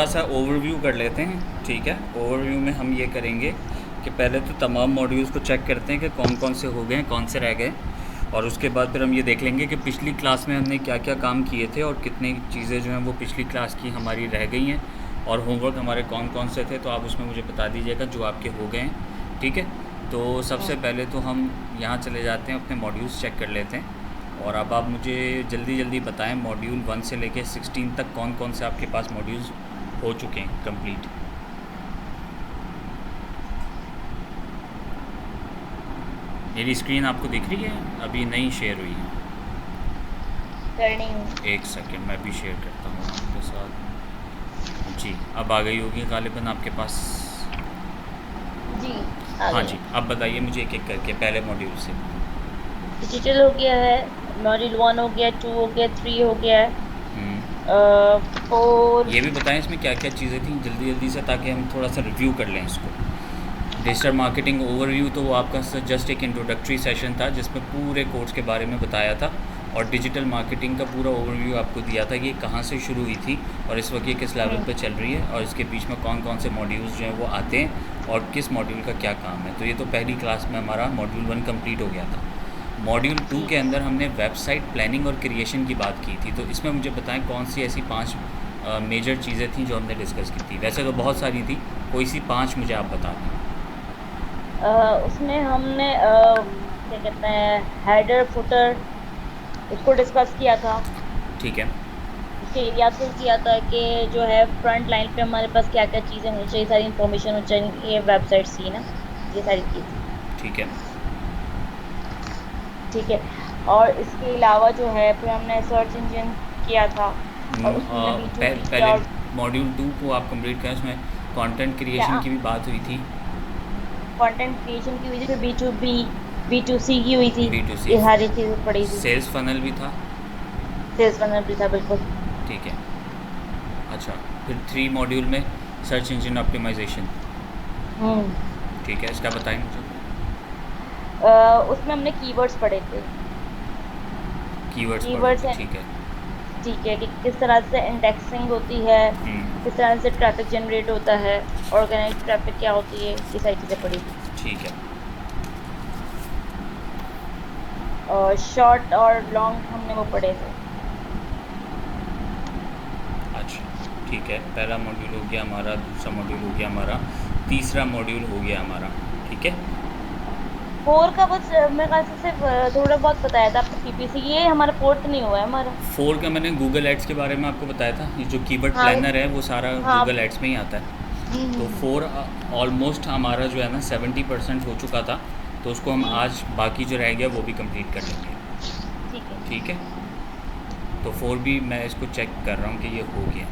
थोड़ा सा ओवरव्यू कर लेते हैं, ठीक है। ओवरव्यू में हम ये करेंगे कि पहले तो तमाम मॉड्यूल्स को चेक करते हैं कि कौन कौन से हो गए हैं, कौन से रह गए, और उसके बाद फिर हम ये देख लेंगे कि पिछली क्लास में हमने क्या क्या काम किए थे और कितनी चीज़ें जो हैं वो पिछली क्लास की हमारी रह गई हैं, और होमवर्क हमारे कौन कौन से थे, तो आप उसमें मुझे बता दीजिएगा जो आपके हो गए हैं, ठीक है। तो सबसे पहले तो हम यहाँ चले जाते हैं, अपने मॉड्यूल्स चेक कर लेते हैं, और अब आप मुझे जल्दी जल्दी बताएं मॉड्यूल 1 से लेके 16 तक कौन कौन से आपके पास मॉड्यूल्स हो चुके हैं कंप्लीट। मेरी स्क्रीन आपको दिख रही है? अभी नहीं शेयर हुई है। एक सेकंड, मैं भी शेयर करता हूँ आपके साथ। जी, अब आ गई होगी गालिबन आपके पास। जी हाँ जी, अब बताइए मुझे एक एक करके पहले मॉड्यूल से। डिजिटल हो गया है, मॉड्यूल 1 हो गया, 2 हो गया, 3 हो गया है, 4। ये भी बताएं इसमें क्या क्या चीज़ें थी जल्दी जल्दी से, ताकि हम थोड़ा सा रिव्यू कर लें इसको। डिजिटल मार्केटिंग ओवरव्यू तो वो आपका जस्ट एक इंट्रोडक्टरी सेशन था जिसमें पूरे कोर्स के बारे में बताया था, और डिजिटल मार्केटिंग का पूरा ओवरव्यू आपको दिया था कि ये कहाँ से शुरू हुई थी और इस वक्त ये किस लेवल पे चल रही है, और इसके बीच में कौन कौन से मॉड्यूल्स जो हैं वो आते हैं और किस मॉड्यूल का क्या काम है। तो ये तो पहली क्लास में हमारा मॉड्यूल 1 कंप्लीट हो गया था। मॉड्यूल 2 के अंदर हमने वेबसाइट प्लानिंग और क्रिएशन की बात की थी, तो इसमें मुझे बताएं कौन सी ऐसी 5 मेजर चीज़ें थी जो हमने डिस्कस की थी। वैसे तो बहुत सारी थी, कोई सी 5 मुझे आप बता दें। उसमें हमने क्या कहते हैं, हेडर फुटर, इसको डिस्कस किया था। ठीक है। उसके एरिया से किया था कि जो है फ्रंट लाइन पे हमारे पास क्या क्या चीज़ें होनी चाहिए, सारी इंफॉर्मेशन होनी चाहिए, ये वेबसाइट्स की ना, ये सारी चीज़ें। ठीक है। ठीक है, और इसके अलावा जो है फिर हमने सर्च इंजन किया था, और उसमें पहले मॉड्यूल 2 को आप कंप्लीट करें, उसमें कंटेंट क्रिएशन की भी बात हुई थी। कंटेंट क्रिएशन की हुई थी, फिर B2B B2C की हुई थी, B2C, ये सारी चीज़ें पड़ी थी। सेल्स फनल भी था। सेल्स फनल भी था, बिल्कुल। ठीक है। अच्छा, फिर 3 मॉड्यूल में सर्च इंजन ऑप्टिमाइजेशन। ठीक है, इसका बताएं मुझे। उसमें हमने कीवर्ड्स पढ़े थे। कीवर्ड्स हैं, ठीक है। ठीक है, कि किस तरह से इंडेक्सिंग होती है, किस तरह से ट्रैफिक जनरेट होता है, ऑर्गेनिक ट्रैफिक क्या होती है, ये सारी चीज़ें पढ़ी थी। ठीक है। और शॉर्ट और लॉन्ग हमने वो पढ़े थे। अच्छा, ठीक है, पहला मॉड्यूल हो गया हमारा, दूसरा मॉड्यूल हो गया हमारा, तीसरा मॉड्यूल हो गया हमारा। ठीक है। 4 का बस मेरे ख्याल से सिर्फ थोड़ा बहुत बताया था आपको PPC, ये हमारा 4th नहीं हुआ है हमारा। 4 का मैंने गूगल एड्स के बारे में आपको बताया था, ये जो कीवर्ड प्लानर है वो सारा गूगल एड्स में ही आता है। तो 4 ऑलमोस्ट हमारा जो है ना 70% हो चुका था, तो उसको हम आज बाकी जो रह गया वो भी कंप्लीट कर लेंगे। ठीक है। तो 4 भी मैं इसको चेक कर रहा हूँ कि ये हो गया।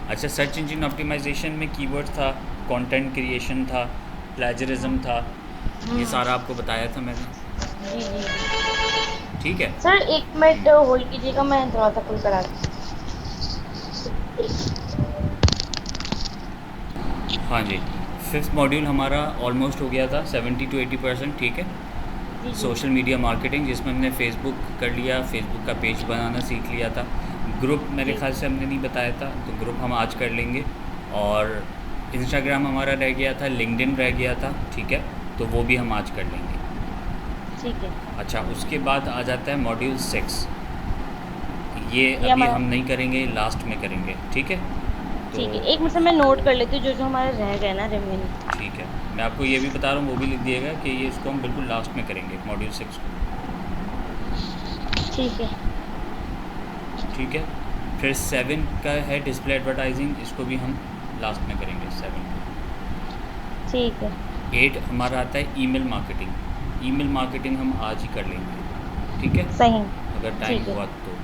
अच्छा, सर्च इंजन ऑप्टिमाइजेशन में कीवर्ड था, कंटेंट क्रिएशन था, प्लेजरिज्म था, ये सारा आपको बताया था मैंने। जी। ठीक है सर 1 मिनट होल्ड कीजिएगा, मैं दरवाज़ा खोल कर आ रही हूँ। हाँ जी, 5th मॉड्यूल हमारा ऑलमोस्ट हो गया था 70 to 80%। ठीक है। सोशल मीडिया मार्केटिंग, जिसमें हमने फेसबुक कर लिया, फेसबुक का पेज बनाना सीख लिया था। ग्रुप मेरे ख्याल से हमने नहीं बताया था, तो ग्रुप हम आज कर लेंगे। और इंस्टाग्राम हमारा रह गया था, लिंक्डइन रह गया था। ठीक है, तो वो भी हम आज कर लेंगे। ठीक है। अच्छा, उसके बाद आ जाता है मॉड्यूल 6। ये अभी हम नहीं करेंगे, लास्ट में करेंगे। ठीक है। ठीक है, एक मिनट से मैं नोट कर लेती हूँ जो जो हमारा रह गया ना रिमेनिंग। ठीक है, मैं आपको ये भी बता रहा हूँ, वो भी लिख दिएगा कि ये इसको हम बिल्कुल लास्ट में करेंगे, मॉड्यूल 6 को। ठीक है। ठीक है। फिर 7 का है डिस्प्ले एडवर्टाइजिंग, इसको भी हम लास्ट में करेंगे 7। ठीक है। 8 हमारा आता है ईमेल मार्केटिंग। ईमेल मार्केटिंग हम आज ही कर लेंगे। ठीक है, सही, अगर टाइम हुआ तो।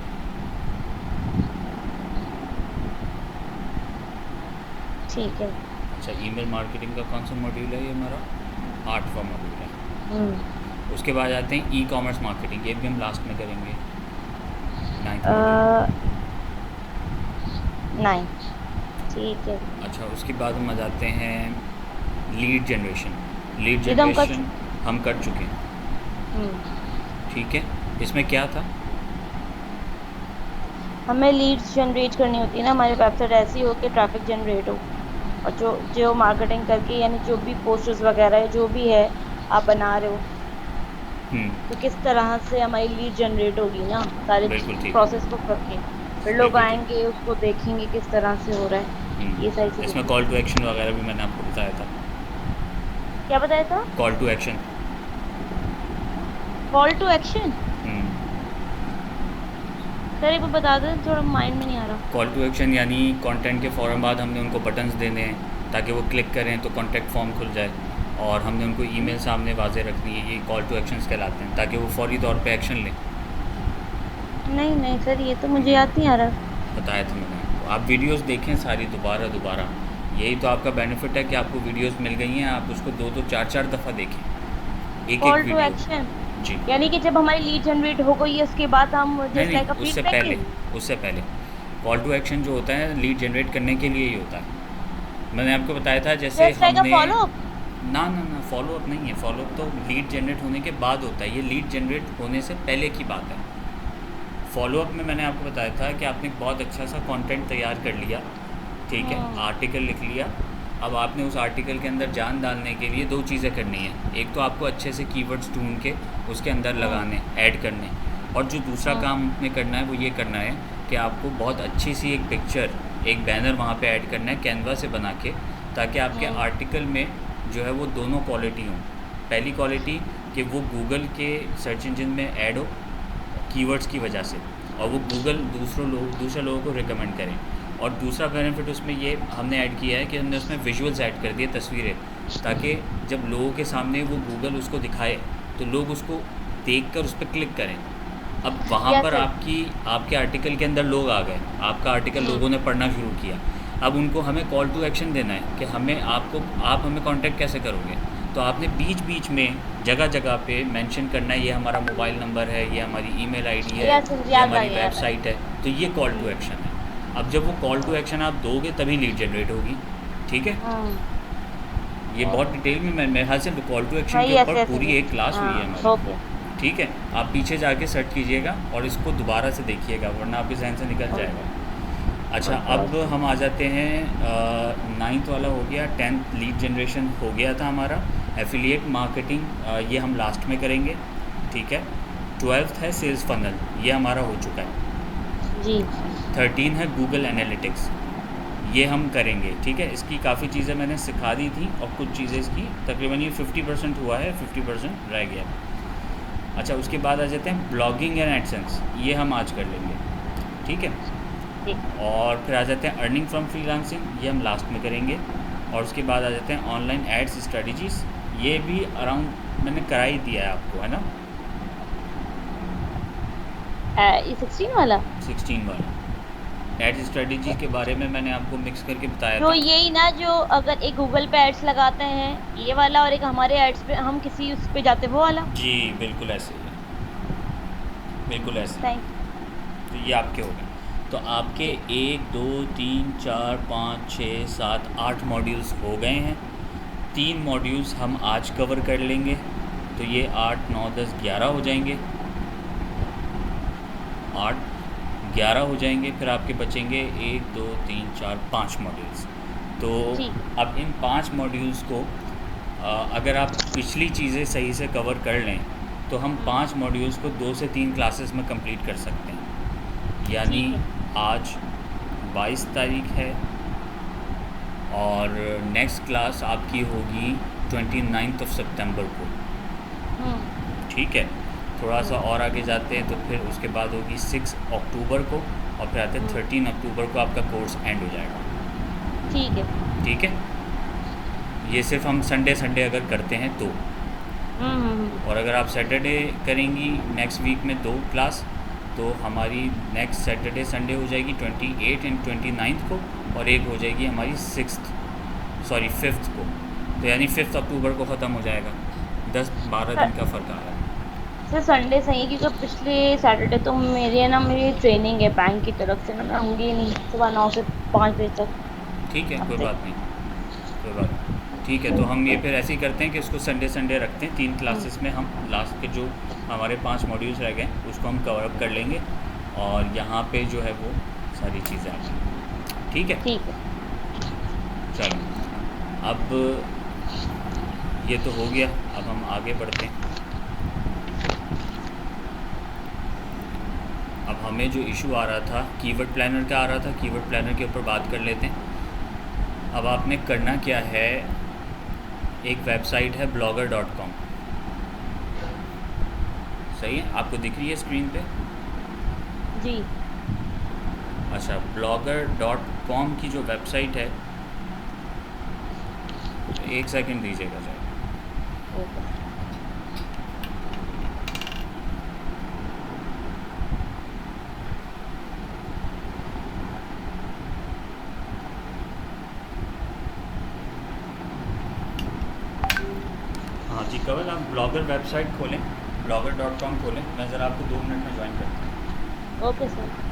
ठीक है। अच्छा, ईमेल मार्केटिंग का कौन सा मॉड्यूल है? ये हमारा 8वां मॉड्यूल है। उसके बाद आते हैं ई कॉमर्स मार्केटिंग, ये भी हम लास्ट में करेंगे, 9। ठीक है। अच्छा, उसके बाद हम आ जाते हैं लीड जनरेशन। लीड जनरेशन हम कर चुके हैं। ठीक है, इसमें क्या था? हमें लीड्स जनरेट करनी होती है ना, हमारी वेबसाइट ऐसी हो कि ट्रैफिक जनरेट हो, और जो जो मार्केटिंग करके यानी जो भी पोस्टर्स वगैरह जो भी है आप बना रहे हो, तो किस तरह से हमारी लीड जनरेट होगी ना, सारे बिल्कुल ठीक, प्रोसेस को करके फिर लोग बिल्कुल ठीक। आएंगे उसको देखेंगे किस तरह से हो रहा है, ये सारी चीजें इसमें थी। कॉल टू एक्शन वगैरह भी मैंने आपको बताया था। क्या बताया था? Call to action. Call to action? Sir एक बार बता दें, थोड़ा माइंड में नहीं आ रहा। कॉल टू एक्शन यानी कंटेंट के फ़ौरन बाद हमने उनको बटन्स देने हैं ताकि वो क्लिक करें तो कॉन्टैक्ट फॉर्म खुल जाए, और हमने उनको ईमेल सामने वाज़े रखनी है। ये कॉल टू एक्शंस कहलाते हैं, ताकि वो फौरी तौर पे एक्शन लें। नहीं नहीं सर, ये तो मुझे याद नहीं आ रहा। बताया था मैंने आपको। आप वीडियोस देखें सारी दोबारा दोबारा, यही तो आपका बेनिफिट है कि आपको वीडियोस मिल गई हैं, आप उसको दो दो चार चार दफ़ा देखें, एक एक कॉल टू वीडियो। एक्शन जी। यानी कि जब हमारी लीड जनरेट हो गई है उसके बाद हम नहीं जस्ट लाइक अ नहीं, उससे फीडबैक पहले, के। उससे पहले कॉल टू एक्शन जो होता है लीड जनरेट करने के लिए ही होता है। मैंने आपको बताया था जैसे जस्ट लाइक अ हमने फॉलो अप। ना ना ना, फॉलो अप नहीं है। फॉलो अप तो लीड जनरेट होने के बाद होता है, ये लीड जनरेट होने से पहले की बात है। फॉलो अप में मैंने आपको बताया था कि आपने बहुत अच्छा सा कंटेंट तैयार कर लिया, ठीक है, आर्टिकल लिख लिया। अब आपने उस आर्टिकल के अंदर जान डालने के लिए दो चीज़ें करनी है। एक तो आपको अच्छे से कीवर्ड्स ढूंढ के उसके अंदर लगाने, ऐड करने, और जो दूसरा काम आपने करना है वो ये करना है कि आपको बहुत अच्छी सी एक पिक्चर, एक बैनर वहाँ पे ऐड करना है कैनवा से बना के, ताकि आपके आर्टिकल में जो है वो दोनों क्वालिटी हों। पहली क्वालिटी कि वो गूगल के सर्च इंजन में ऐड हो कीवर्ड्स की वजह से, और वो गूगल दूसरे लोगों को रिकमेंड करें। और दूसरा बेनिफिट उसमें ये हमने ऐड किया है कि हमने उसमें विजुअल्स ऐड कर दिए, तस्वीरें, ताकि जब लोगों के सामने वो गूगल उसको दिखाए तो लोग उसको देखकर उस पर क्लिक करें। अब वहाँ यस पर सर। आपके आर्टिकल के अंदर लोग आ गए, आपका आर्टिकल लोगों ने पढ़ना शुरू किया। अब उनको हमें कॉल टू एक्शन देना है कि आप हमें कांटेक्ट कैसे करोगे। तो आपने बीच बीच में जगह जगह पे मेंशन करना है, ये हमारा मोबाइल नंबर है, ये हमारी ईमेल आईडी है, यस सर, ये याद आ हमारी गया, याद आ वेबसाइट है। तो ये कॉल टू एक्शन है। अब जब वो कॉल टू एक्शन आप दोगे तभी लीड जनरेट होगी, ठीक है। गया। ये बहुत डिटेल में मेरे ख्याल से कॉल टू एक्शन हाँ, के यस ऊपर यस पूरी यस। एक क्लास हुई है हाँ, हमारी, ओके ठीक है। आप पीछे जाके सर्च कीजिएगा और इसको दोबारा से देखिएगा, वरना आपके जहन से निकल जाएगा। अच्छा, अब हम आ जाते हैं 9th वाला हो गया, 10th लीड जनरेशन हो गया था हमारा। एफिलिएट मार्केटिंग ये हम लास्ट में करेंगे, ठीक है। 12th है सेल्स फनल, ये हमारा हो चुका है। जी। 13 है गूगल एनालिटिक्स, ये हम करेंगे, ठीक है। इसकी काफ़ी चीज़ें मैंने सिखा दी थी और कुछ चीज़ें इसकी तकरीबन ये 50% हुआ है, 50% रह गया। अच्छा, उसके बाद आ जाते हैं ब्लॉगिंग एंड एडसेंस, ये हम आज कर लेंगे, ठीक है। जी। और फिर आ जाते हैं अर्निंग फ्रॉम फ्रीलांसिंग, ये हम लास्ट में करेंगे। और उसके बाद आ जाते हैं ऑनलाइन एड्स स्ट्रेटजीज़, ये भी अराउंड मैंने करा ही दिया है आपको, है ना। ये 16 वाला 16 वाला एड्स स्ट्रेटजी के बारे में मैंने आपको मिक्स करके बताया जो था। यही ना, जो अगर एक गूगल पे एड्स लगाते हैं ये वाला, और एक हमारे एड्स पे हम किसी उस पे जाते वो वाला। जी बिल्कुल ऐसे ही है, बिल्कुल ऐसे। थैंक। तो ये आपके हो गए। तो आपके 1 2 3 4 5 6 7 8 मॉड्यूल्स हो गए हैं। 3 मॉड्यूल्स हम आज कवर कर लेंगे, तो ये 8 9 10 11 हो जाएंगे, 8 11 हो जाएंगे। फिर आपके बचेंगे 1 2 3 4 5 मॉड्यूल्स। तो ठीक है। अब इन 5 मॉड्यूल्स को अगर आप पिछली चीज़ें सही से कवर कर लें तो हम 5 मॉड्यूल्स को 2 से 3 क्लासेस में कंप्लीट कर सकते हैं। यानी ठीक है। आज 22 तारीख है और नेक्स्ट क्लास आपकी होगी 29 सितंबर को, ठीक है। थोड़ा सा और आगे जाते हैं तो फिर उसके बाद होगी 6 अक्टूबर को, और फिर आते हैं 13 अक्टूबर को आपका कोर्स एंड हो जाएगा, ठीक है। ठीक है। ये सिर्फ हम संडे अगर करते हैं तो, और अगर आप सैटरडे करेंगी नेक्स्ट वीक में 2 क्लास, तो हमारी नेक्स्ट सैटरडे संडे हो जाएगी 28 एंड 29 को, और एक हो जाएगी हमारी 5th को। तो यानी 5 अक्टूबर को ख़त्म हो जाएगा। 10-12 दिन का फ़र्क आ रहा है। सर संडे सही है, क्योंकि पिछले सैटरडे तो मेरी ट्रेनिंग है बैंक की तरफ से ना, मैं होंगी नहीं सुबह 9 से 5 बजे तक। ठीक है, कोई बात नहीं, कोई बात नहीं। ठीक है, तो हम ये फिर ऐसे ही करते हैं कि इसको संडे रखते हैं। 3 क्लासेस में हम लास्ट के जो हमारे 5 मॉड्यूल्स रह गए उसको हम कवर अप कर लेंगे, और यहाँ पे जो है वो सारी चीज़ें आ गई। ठीक है, ठीक है। चलो अब ये तो हो गया, अब हम आगे बढ़ते हैं। अब हमें जो इशू आ रहा था कीवर्ड प्लानर का आ रहा था, कीवर्ड प्लानर के ऊपर बात कर लेते हैं। अब आपने करना क्या है, एक वेबसाइट है blogger.com, सही है, आपको दिख रही है स्क्रीन पे? जी। अच्छा, blogger.com की जो वेबसाइट है, एक सेकंड दीजिएगा जरा। ओके। हाँ जी कवल, आप ब्लॉगर वेबसाइट खोलें, blogger.com खोलें, मैं ज़रा आपको 2 मिनट में ज्वाइन करता हूँ। Okay sir.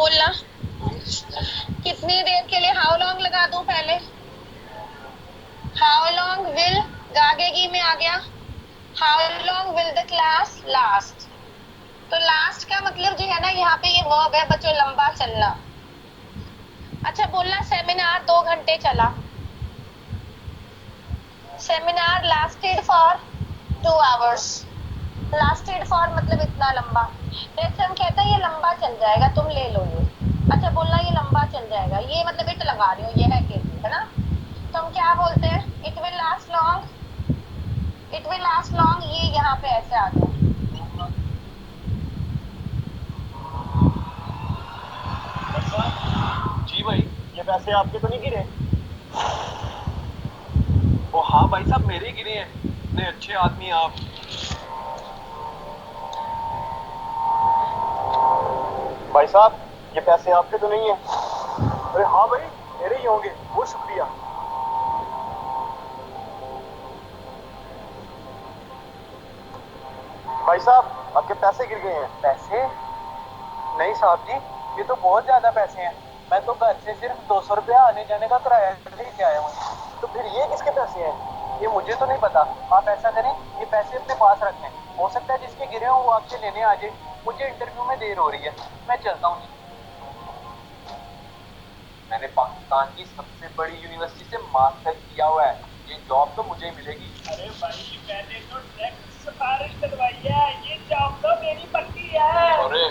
बोलना कितनी देर के लिए, हाउ लॉन्ग लगा दूं पहले? हाउ लॉन्ग विल गागेगी में आ गया, how long will the class last. तो लास्ट का मतलब जो है ना, यहाँ पे ये वर्ब है बच्चों, लंबा चलना। अच्छा बोलना सेमिनार 2 घंटे चला। Seminar lasted for 2 hours. Lasted for मतलब इतना लंबा। जैसे हम कहते हैं ये लंबा चल जाएगा, तुम ले लो ये। अच्छा बोलना ये लंबा चल जाएगा, ये मतलब इट लगा रही हो, ये है के है ना। तो हम क्या बोलते हैं, it will last long. It will last long, ये यहाँ पे ऐसे आ गया। जी भाई, ये पैसे आपके तो नहीं गिरे? ओ हाँ भाई साहब, मेरे ही गिरे हैं। इतने अच्छे आदमी आप। भाई साहब, ये पैसे आपके तो नहीं है? अरे हाँ भाई, मेरे ही होंगे, बहुत शुक्रिया। भाई साहब, आपके पैसे गिर गए हैं। पैसे? नहीं साहब जी, ये तो बहुत ज्यादा पैसे हैं। मैं तो घर से सिर्फ 200 रुपया आने जाने का किराया लेके आया हूँ। तो फिर ये किसके पैसे हैं? ये मुझे तो नहीं पता। आप ऐसा करें, ये पैसे अपने पास रखें। हो सकता है जिसके गिरे हो वो आपसे लेने आ जाए। मुझे इंटरव्यू में देर हो रही है, मैं चलता हूँ। मैंने पाकिस्तान की सबसे बड़ी यूनिवर्सिटी से मास्टर किया हुआ है, ये जॉब तो मुझे ही मिलेगी। अरे भाई, मैंने तो नेक्स्ट सिफारिश करवाई है, ये जॉब तो मेरी पक्की है। अरे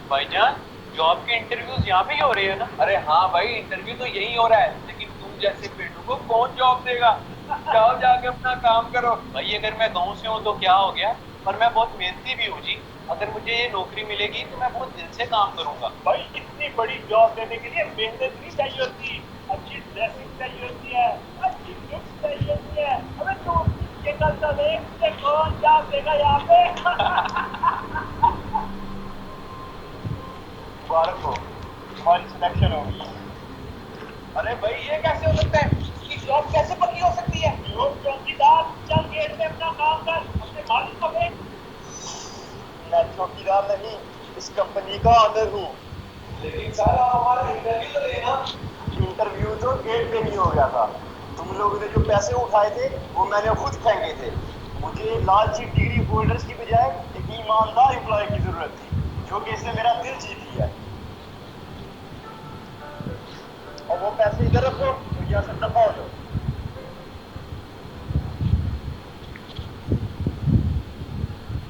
भाईजान, जॉब के इंटरव्यूज यहाँ पे ही हो रहे हैं ना? अरे हाँ भाई, इंटरव्यू तो यही हो रहा है, लेकिन तुम जैसे पेटू को कौन जॉब देगा? जाओ जाके अपना काम करो। भाई अगर मैं गाँव से हूँ तो क्या हो गया, पर मैं बहुत मेहनती भी हूँ जी। अगर मुझे ये नौकरी मिलेगी तो मैं बहुत दिल से काम करूंगा। भाई इतनी बड़ी जॉब देने के लिए मेहनत नहीं चाहिए होती, अच्छी ड्रेसिंग चाहिए होती है, अच्छी लुक्स चाहिए होती है। अबे तू ये करता देख, कौन जॉब देगा यहाँ पे? मुबारक हो, तुम्हारी सिलेक्शन हो गई। अरे भाई ये कैसे हो सकता है? इसकी जॉब कैसे पक्की हो सकती है? चौकीदार, चल गेट में अपना काम कर, अपने मालिक को भेज। मैं चौकीदार नहीं, इस कंपनी का ऑनर हूँ। लेकिन सारा हमारा इंटरव्यू तो लेना। इंटरव्यू तो गेट पे नहीं हो गया था। तुम लोगों ने जो पैसे उठाए थे वो मैंने खुद फेंके थे। मुझे लालची डिग्री होल्डर्स की बजाय एक ईमानदार एम्प्लॉय की जरूरत थी, जो कि इसने मेरा दिल जीत लिया। और वो पैसे इधर रखो, तो यहाँ से दफा हो जाओ।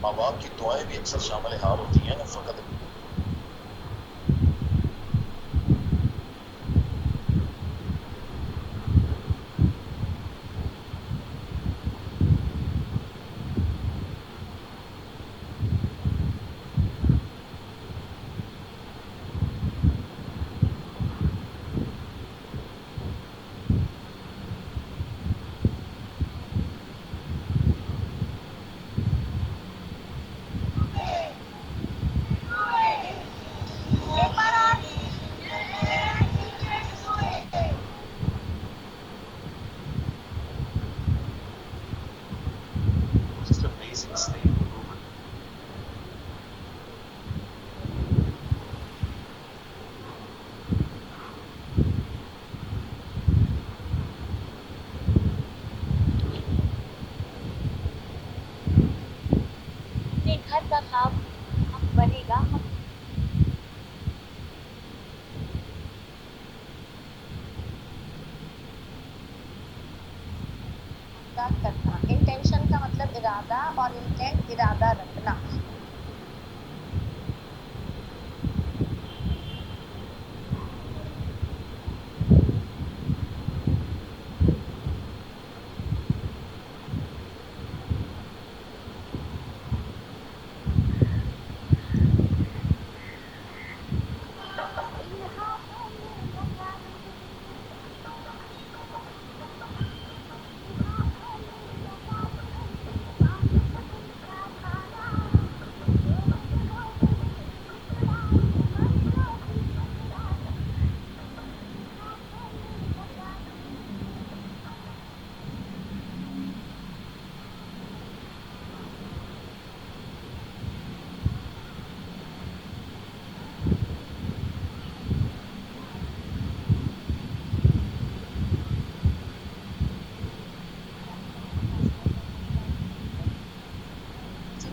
माँ बाप की दुआएं भी अक्सर शामिल हाल होती हैं ना, फकत just amazing state improvement. अपने घर का काम अब बनेगा हम करना। इंटेंशन का मतलब इरादा, और इंटेंट इरादा रखना।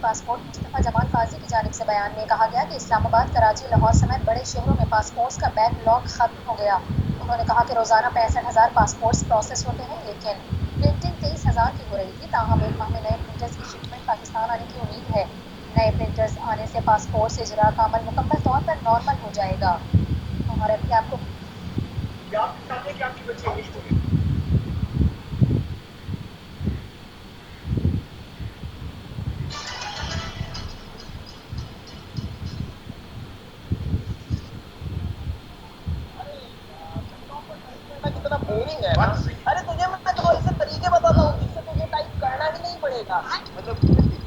पासपोर्ट मुस्तफ़ा जमाल काजी की जानिब से बयान में कहा गया कि इस्लामाबाद, कराची, लाहौर समेत बड़े शहरों में पासपोर्ट्स का बैकलॉग खत्म हो गया। उन्होंने कहा कि रोज़ाना 65,000 पासपोर्ट्स प्रोसेस होते हैं, लेकिन प्रिंटिंग 23,000 की हो रही थी। ताहम एक माह में नए प्रिंटर्स की शिपमेंट पाकिस्तान आने की उम्मीद है। नए प्रिंटर्स आने से पासपोर्ट से इजरा का अमल मुकम्मल तौर पर नॉर्मल हो जाएगा। और अभी आपको क्या आप चाहते हैं कि आपकी बच्ची इंग्लिश बोले? कितना बोरिंग है ना। अरे तुझे मैं तो ऐसे तरीके बताता हूँ जिससे तुझे टाइप करना ही नहीं पड़ेगा। मतलब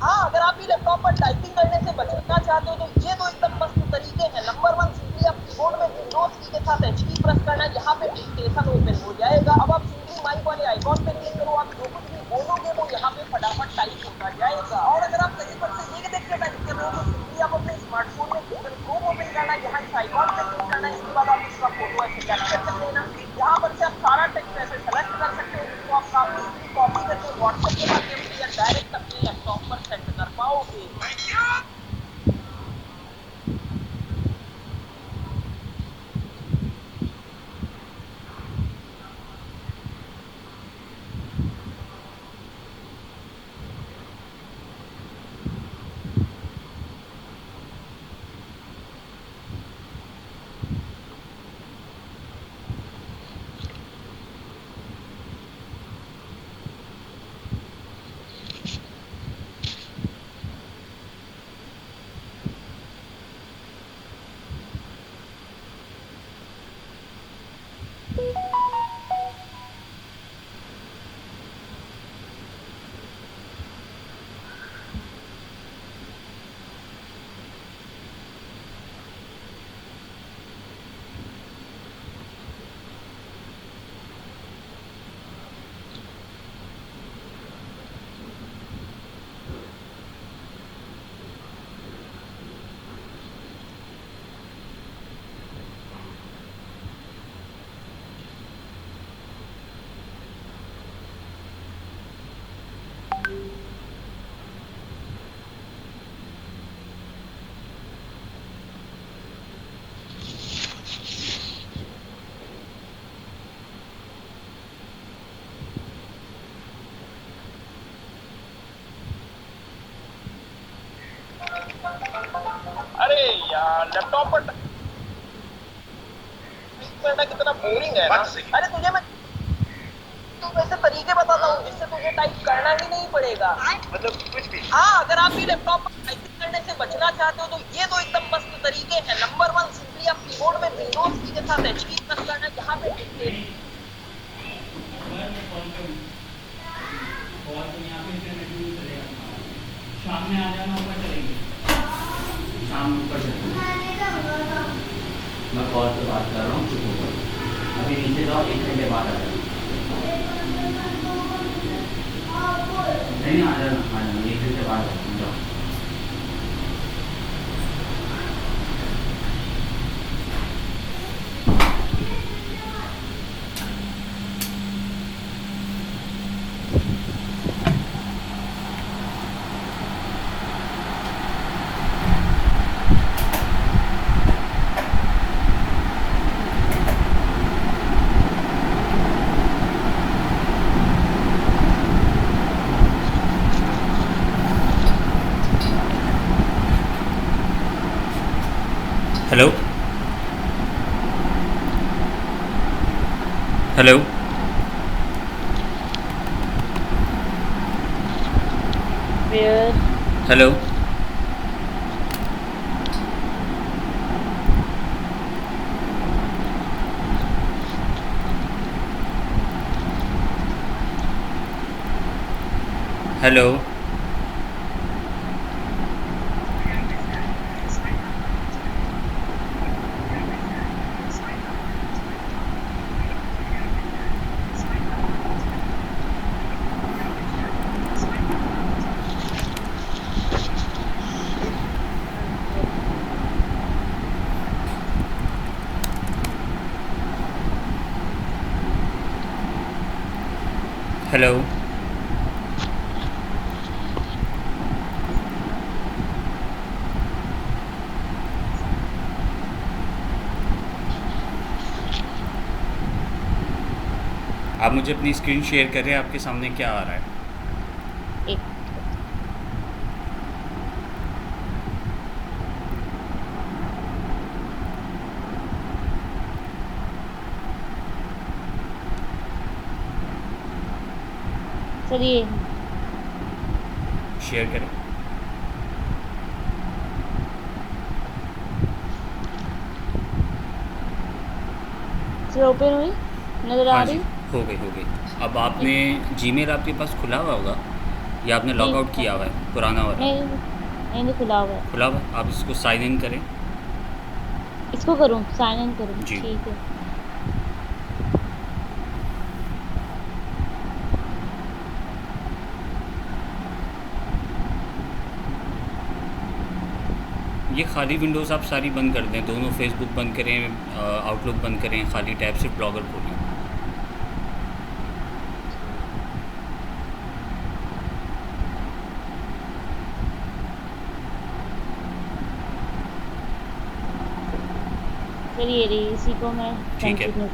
हाँ, अगर आप भी लैपटॉप पर टाइपिंग करने से बचना चाहते हो तो ये तो एकदम मस्त तरीके हैं। नंबर 1, सिंपली आप कीबोर्ड में विंडोज की के साथ एच की प्रेस करना, यहाँ पे डिक्टेशन ओपन हो जाएगा। अब आप सिंपली माइक वाले आइकॉन पे क्लिक करो, आप जो कुछ भी बोलोगे वो यहाँ पे फटाफट टाइप होता जाएगा। और अगर आप कहीं पर से ये देख के टाइप कर रहे हो तो सिंपली आप अपने स्मार्टफोन में गूगल क्रोम ओपन करना, यहाँ इस आइकॉन पे क्लिक करना, इसके बाद आप इसका फोटो ऐसे कैप्चर कर लेना। यहाँ पर से आप सारा टेक्स्ट ऐसे सेलेक्ट कर सकते हो जिसको आप काफी इजीली कॉपी करके व्हाट्सएप के माध्यम से या डायरेक्ट अपने लैपटॉप पर सेंड कर पाओगे। अरे यार, लैपटॉप पर टाइप करना कितना बोरिंग है ना। अरे तुझे मैं तो वैसे तरीके बताता हूँ जिससे तुझे टाइप करना ही नहीं पड़ेगा। मतलब कुछ भी हाँ, अगर आप भी लैपटॉप पर टाइपिंग करने से बचना चाहते हो तो ये तो एकदम मस्त तरीके हैं। नंबर 1, सिंपली आप कीबोर्ड में विंडोज की के साथ एच की प्रेस करना, यहाँ पे शाम में आ जाना, ऊपर चलेंगे, शाम ऊपर चलेंगे। मैं कॉल पे बात कर रहा हूँ, चुप होकर अभी नीचे जाओ, 1 घंटे बाद आ जाओ। नहीं आ जाना, 1 घंटे बाद जाओ। Hello hello Where? Hello hello hello आप मुझे अपनी स्क्रीन शेयर करें, आपके सामने क्या आ रहा है? एक सर ये शेयर करें। सर ओपन हुई, नज़र आ हाँ जी, रही? हो गई। अब आपने जीमेल आपके पास खुला हुआ होगा या आपने लॉग नहीं आउट किया हुआ है पुराना वाला? नहीं नहीं नहीं, खुला हुआ है। खुला हुआ है। आप इसको साइन इन करें। इसको करूँ, साइन इन करूँ? जी। ठीक है। ये खाली विंडोज़ आप सारी बंद कर दें, दोनों फेसबुक बंद करें, आउटलुक बंद करें, खाली टैब से ब्लॉगर खोलें। सर ये रही, इसी को मैं ठीक है। कंटिन्यू।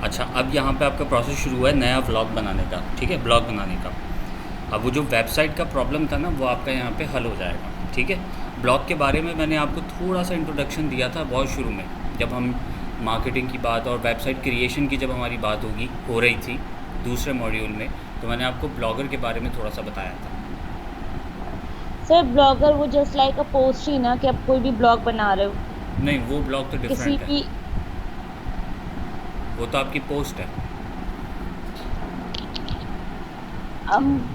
अच्छा, अब यहाँ पे आपका प्रोसेस शुरू हुआ है नया व्लॉग बनाने का, ठीक है, ब्लॉग बनाने का। अब वो जो वेबसाइट का प्रॉब्लम था ना, वो आपका यहाँ पे हल हो जाएगा, ठीक है। ब्लॉग के बारे में मैंने आपको थोड़ा सा इंट्रोडक्शन दिया था बहुत शुरू में, जब हम मार्केटिंग की बात और वेबसाइट क्रिएशन की जब हमारी बात हो रही थी दूसरे मॉड्यूल में, तो मैंने आपको ब्लॉगर के बारे में थोड़ा सा बताया था। सर ब्लॉगर वो जस्ट लाइक अ पोस्ट ही ना, कि आप कोई भी ब्लॉग बना रहे हो नहीं, वो ब्लॉग तो किसी डिफरेंट है, भी। वो तो आपकी पोस्ट है। हम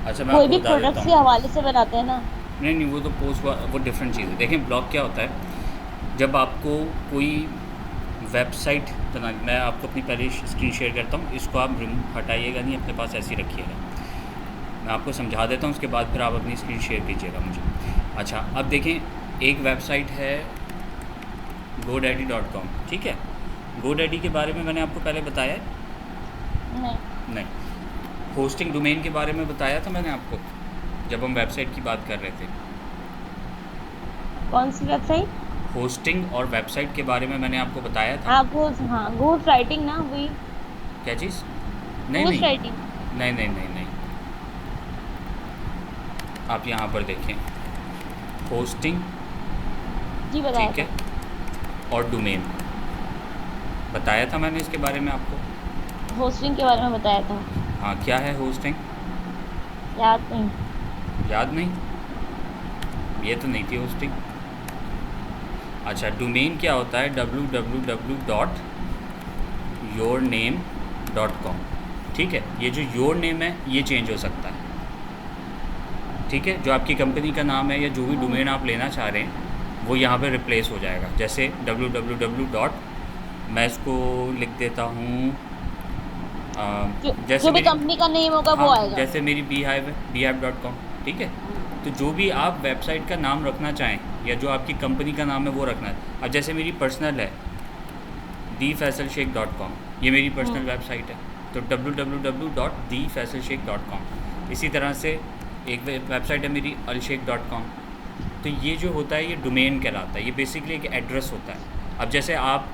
अच्छा, मैं कोई आपको भी बता देता प्रोडक्ट्स के हूँ। हवाले से बनाते हैं ना। नहीं, वो तो पोस्ट वो डिफरेंट चीज़ है। देखें, ब्लॉग क्या होता है, जब आपको कोई वेबसाइट बनानी, मैं आपको अपनी पहले स्क्रीन शेयर करता हूँ, इसको आप हटाइएगा नहीं, अपने पास ऐसे ही रखिएगा। मैं आपको समझा देता हूँ, उसके बाद फिर आप अपनी स्क्रीन शेयर कीजिएगा मुझे। अच्छा, अब देखें, एक वेबसाइट है godaddy.com, ठीक है। godaddy के बारे में मैंने आपको पहले बताया है? नहीं, नहीं। होस्टिंग डोमेन के बारे में बताया था मैंने आपको जब हम वेबसाइट की बात कर रहे थे। कौन सी वेबसाइट? होस्टिंग और वेबसाइट के बारे में मैंने आपको बताया था। हाँ, घोस्ट राइटिंग ना, वही क्या चीज़? नहीं घोस्ट नहीं राइटिंग। नहीं नहीं नहीं नहीं, आप यहाँ पर देखें, होस्टिंग, जी बताया ठीक है, और डोमेन बताया था मैंने इसके बारे में आपको। था, होस्टिंग के बारे में बताया था। हाँ, क्या है होस्टिंग? याद नहीं। याद नहीं? ये तो नहीं थी होस्टिंग। अच्छा, डोमेन क्या होता है? www.yourname.com, ठीक है। ये जो योर नेम है ये चेंज हो सकता है, ठीक है। जो आपकी कंपनी का नाम है या जो भी डोमेन आप लेना चाह रहे हैं वो यहाँ पे रिप्लेस हो जाएगा। जैसे www. मैं इसको लिख देता हूँ, जैसे जो भी मेरी, कंपनी का नेम होगा वो हाँ, आएगा। जैसे मेरी beehive.com, ठीक है। तो जो भी आप वेबसाइट का नाम रखना चाहें या जो आपकी कंपनी का नाम है वो रखना है। अब जैसे मेरी पर्सनल है thefaisalsheikh.com, ये मेरी पर्सनल वेबसाइट है, तो www.thefaisalsheikh.com। इसी तरह से एक वेबसाइट है मेरी alsheikh.com। तो ये जो होता है ये डोमेन कहलाता है, ये बेसिकली एक एड्रेस होता है। अब जैसे आप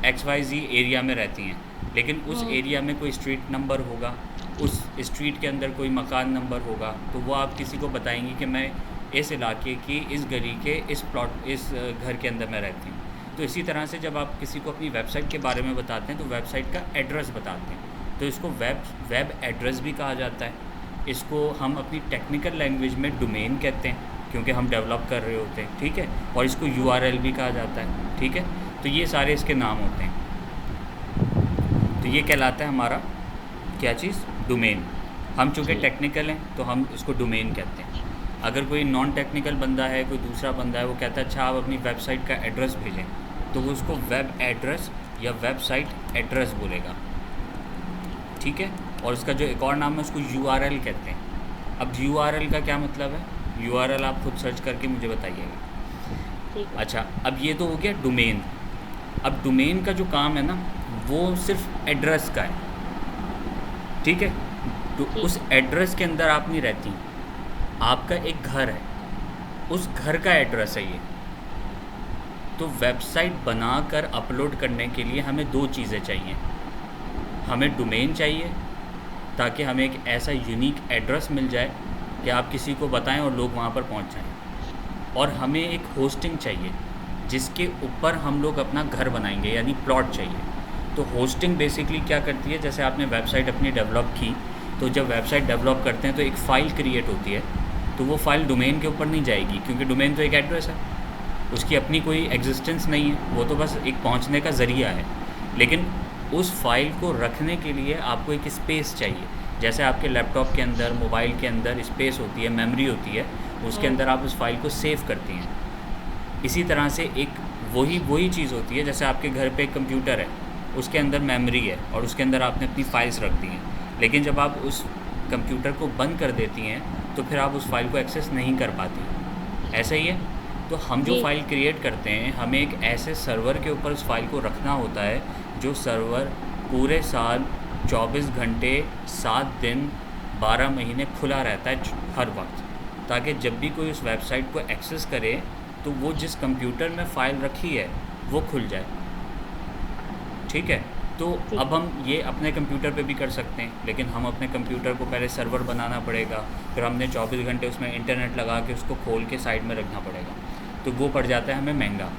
XYZ एरिया में रहती हैं, लेकिन उस एरिया में कोई स्ट्रीट नंबर होगा, उस स्ट्रीट के अंदर कोई मकान नंबर होगा, तो वो आप किसी को बताएंगी कि मैं इस इलाके की इस गली के इस घर के अंदर मैं रहती हूँ। तो इसी तरह से जब आप किसी को अपनी वेबसाइट के बारे में बताते हैं तो वेबसाइट का एड्रेस बताते हैं, तो इसको वेब एड्रेस भी कहा जाता है। इसको हम अपनी टेक्निकल लैंग्वेज में डोमेन कहते हैं, क्योंकि हम डेवलप कर रहे होते हैं, ठीक है। और इसको URL भी कहा जाता है, ठीक है। तो ये सारे इसके नाम होते हैं। तो ये कहलाता है हमारा क्या चीज़? डोमेन। हम चूँकि टेक्निकल हैं तो हम इसको डोमेन कहते हैं। अगर कोई नॉन टेक्निकल बंदा है, कोई दूसरा बंदा है, वो कहता है अच्छा आप अपनी वेबसाइट का एड्रेस भेजें, तो वो उसको वेब एड्रेस या वेबसाइट एड्रेस बोलेगा, ठीक है। और उसका जो एक और नाम है उसको URL कहते हैं। अब URL का क्या मतलब है, URL आप खुद सर्च करके मुझे बताइएगा। ठीक है। अच्छा, अब ये तो हो गया डोमेन। अब डोमेन का जो काम है ना, वो सिर्फ एड्रेस का है, ठीक है। तो ठीक। उस एड्रेस के अंदर आप नहीं रहती, आपका एक घर है, उस घर का एड्रेस है ये। तो वेबसाइट बनाकर अपलोड करने के लिए हमें दो चीज़ें चाहिए। हमें डोमेन चाहिए ताकि हमें एक ऐसा यूनिक एड्रेस मिल जाए कि आप किसी को बताएं और लोग वहाँ पर पहुँच जाएं। और हमें एक होस्टिंग चाहिए जिसके ऊपर हम लोग अपना घर बनाएंगे, यानी प्लॉट चाहिए। तो होस्टिंग बेसिकली क्या करती है, जैसे आपने वेबसाइट अपनी डेवलप की, तो जब वेबसाइट डेवलप करते हैं तो एक फ़ाइल क्रिएट होती है, तो वो फ़ाइल डोमेन के ऊपर नहीं जाएगी, क्योंकि डोमेन तो एक एड्रेस है, उसकी अपनी कोई एग्जिस्टेंस नहीं है, वो तो बस एक पहुंचने का ज़रिया है। लेकिन उस फाइल को रखने के लिए आपको एक स्पेस चाहिए। जैसे आपके लैपटॉप के अंदर, मोबाइल के अंदर स्पेस होती है, मेमोरी होती है, उसके अंदर आप उस फाइल को सेव करती हैं। इसी तरह से एक वही चीज़ होती है, जैसे आपके घर पे एक कंप्यूटर है, उसके अंदर मेमोरी है और उसके अंदर आपने अपनी फ़ाइल्स रख दी हैं। लेकिन जब आप उस कंप्यूटर को बंद कर देती हैं तो फिर आप उस फाइल को एक्सेस नहीं कर पाती। ऐसा ही है। तो हम जो जी। फ़ाइल क्रिएट करते हैं, हमें एक ऐसे सर्वर के ऊपर उस फाइल को रखना होता है जो सर्वर पूरे साल 24 घंटे 7 दिन 12 महीने खुला रहता है हर वक्त, ताकि जब भी कोई उस वेबसाइट को एक्सेस करे तो वो जिस कंप्यूटर में फ़ाइल रखी है वो खुल जाए, ठीक है। तो ठीक। अब हम ये अपने कंप्यूटर पे भी कर सकते हैं, लेकिन हम अपने कंप्यूटर को पहले सर्वर बनाना पड़ेगा, फिर हमने 24 घंटे उसमें इंटरनेट लगा के उसको खोल के साइड में रखना पड़ेगा, तो वो पड़ जाता है हमें महंगा।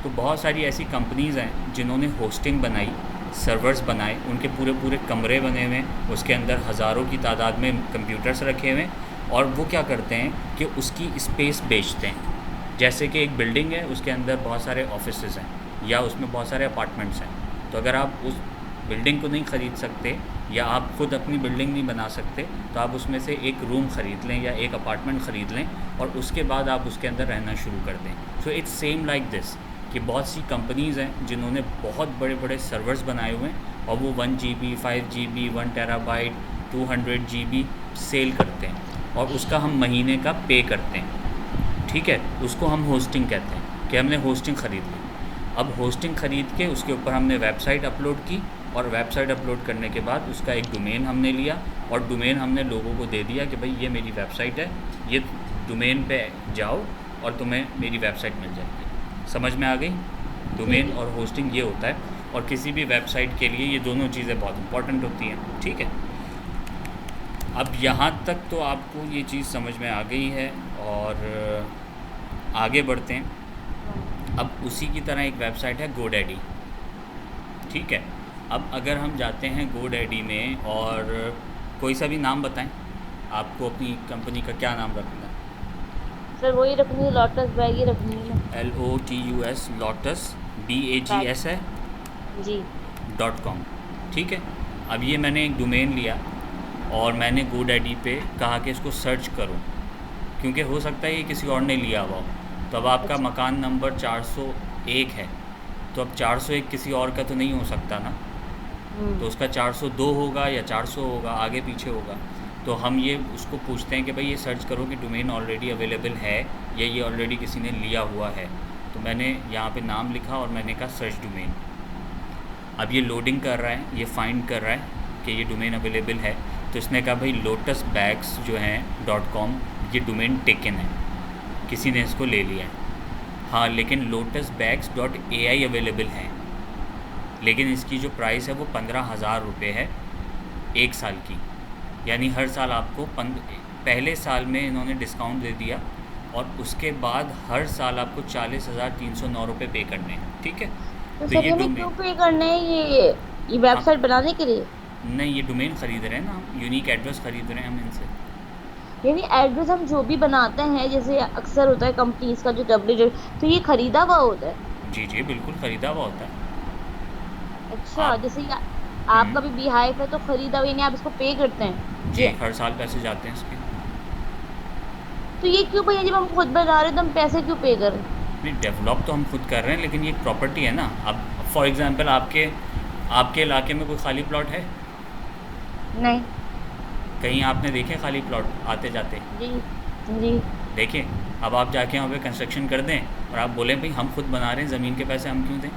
तो बहुत सारी ऐसी कंपनीज़ हैं जिन्होंने होस्टिंग बनाई, सर्वर्स बनाए, उनके पूरे पूरे कमरे बने हुए, उसके अंदर हज़ारों की तादाद में कंप्यूटर्स रखे हुए, और वो क्या करते हैं कि उसकी स्पेस बेचते हैं। जैसे कि एक बिल्डिंग है, उसके अंदर बहुत सारे ऑफिसेज हैं या उसमें बहुत सारे अपार्टमेंट्स हैं, तो अगर आप उस बिल्डिंग को नहीं ख़रीद सकते या आप खुद अपनी बिल्डिंग नहीं बना सकते, तो आप उसमें से एक रूम ख़रीद लें या एक अपार्टमेंट ख़रीद लें और उसके बाद आप उसके अंदर रहना शुरू कर दें। So it's same like this, कि बहुत सी कंपनीज़ हैं जिन्होंने बहुत बड़े बड़े सर्वर्स बनाए हुए हैं और वो 1 GB 5 GB 1 terabyte 200 GB sale करते हैं और उसका हम महीने का पे करते हैं, ठीक है। उसको हम होस्टिंग कहते हैं कि हमने होस्टिंग ख़रीद ली। अब होस्टिंग ख़रीद के उसके ऊपर हमने वेबसाइट अपलोड की, और वेबसाइट अपलोड करने के बाद उसका एक डोमेन हमने लिया और डोमेन हमने लोगों को दे दिया कि भाई ये मेरी वेबसाइट है, ये डोमेन पे जाओ और तुम्हें मेरी वेबसाइट मिल जाएगी। समझ में आ गई? डोमेन और होस्टिंग ये होता है, और किसी भी वेबसाइट के लिए ये दोनों चीज़ें बहुत इंपॉर्टेंट होती हैं, ठीक है। अब यहाँ तक तो आपको ये चीज़ समझ में आ गई है, और आगे बढ़ते हैं। अब उसी की तरह एक वेबसाइट है GoDaddy, ठीक है। अब अगर हम जाते हैं GoDaddy में, और कोई सा भी नाम बताएं, आपको अपनी कंपनी का क्या नाम रखना है? सर वही रखनी है, लोटस बैग ही रखनी है। LOTUS लोटस BAGS है जी। .com, ठीक है। अब ये मैंने एक डोमेन लिया और मैंने GoDaddy पे कहा कि इसको सर्च करो, क्योंकि हो सकता है ये किसी और ने लिया हुआ हो। तो अब आपका अच्छा। मकान नंबर 401 है, तो अब 401 किसी और का तो नहीं हो सकता ना, तो उसका 402 होगा या 400 होगा, आगे पीछे होगा। तो हम ये उसको पूछते हैं कि भाई ये सर्च करो कि डोमेन ऑलरेडी अवेलेबल है या ये ऑलरेडी किसी ने लिया हुआ है। तो मैंने यहाँ पे नाम लिखा और मैंने कहा सर्च डोमेन। अब ये लोडिंग कर रहा है, ये फाइंड कर रहा है कि ये डोमेन अवेलेबल है। तो इसने कहा भाई लोटस बैग्स जो हैं .com, ये डोमेन टेकन है, किसी ने इसको ले लिया है। हाँ, लेकिन lotusbags.ai अवेलेबल है, लेकिन इसकी जो प्राइस है वो 15,000 रुपये है 1 साल की। यानी हर साल आपको पहले साल में इन्होंने डिस्काउंट दे दिया और उसके बाद हर साल आपको 40,309 रुपये पे करने हैं, ठीक है। तो तो सर ये हमें क्यों पे करने हैं ये वेबसाइट बनाने के लिए? नहीं, ये डोमेन ख़रीद रहे हैं ना हम, यूनिक एड्रेस ख़रीद रहे हैं हम इनसे। यानी एड्रेस हम जो भी बनाते हैं, जैसे अक्सर होता है कंपनीज का जो डब्ल्यू, तो ये खरीदा हुआ होता है? जी जी, बिल्कुल ख़रीदा हुआ होता है। अच्छा, जैसे आपका भी बीहाइव है तो खरीदा हुआ, यानी आप इसको पे करते हैं? जी, हर साल पैसे जाते हैं इसके। तो ये क्यों भैया, जब हम खुद बना रहे हैं तो हम पैसे क्यों पे करें? नहीं, डेवलप तो हम खुद कर रहे हैं, लेकिन ये एक प्रॉपर्टी है ना। अब फॉर एग्जांपल आपके आपके इलाके में कोई खाली प्लॉट है? नहीं। कहीं आपने देखे खाली प्लॉट आते जाते? जी। जी। देखें। अब आप जाके वहाँ पे कंस्ट्रक्शन कर दें और आप बोलें भाई हम खुद बना रहे हैं, ज़मीन के पैसे हम क्यों दें?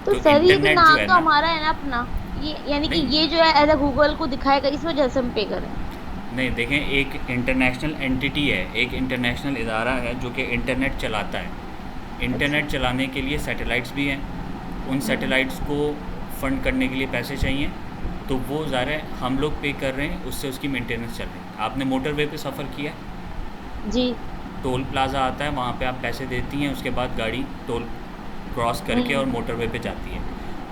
तो तो सर ये भी इंटरनेट जो नाम है तो ना, हमारा है ना अपना, ये यानी कि नहीं ये जो है ऐसा गूगल को दिखाएगा, इस वजह से हम पे करें। नहीं, देखें, एक इंटरनेशनल एंटिटी है, एक इंटरनेशनल इदारा है जो कि इंटरनेट चलाता है। इंटरनेट अच्छा। चलाने के लिए सैटेलाइट्स भी हैं, उन सैटेलाइट्स को फंड करने के लिए पैसे चाहिए, तो वो ज़ाहिर है हम लोग पे कर रहे हैं, उससे उसकी मेंटेनेंस चल रही है। आपने मोटरवे पे सफ़र किया है? जी। टोल प्लाज़ा आता है, वहाँ पे आप पैसे देती हैं, उसके बाद गाड़ी टोल क्रॉस करके और मोटरवे पे जाती है।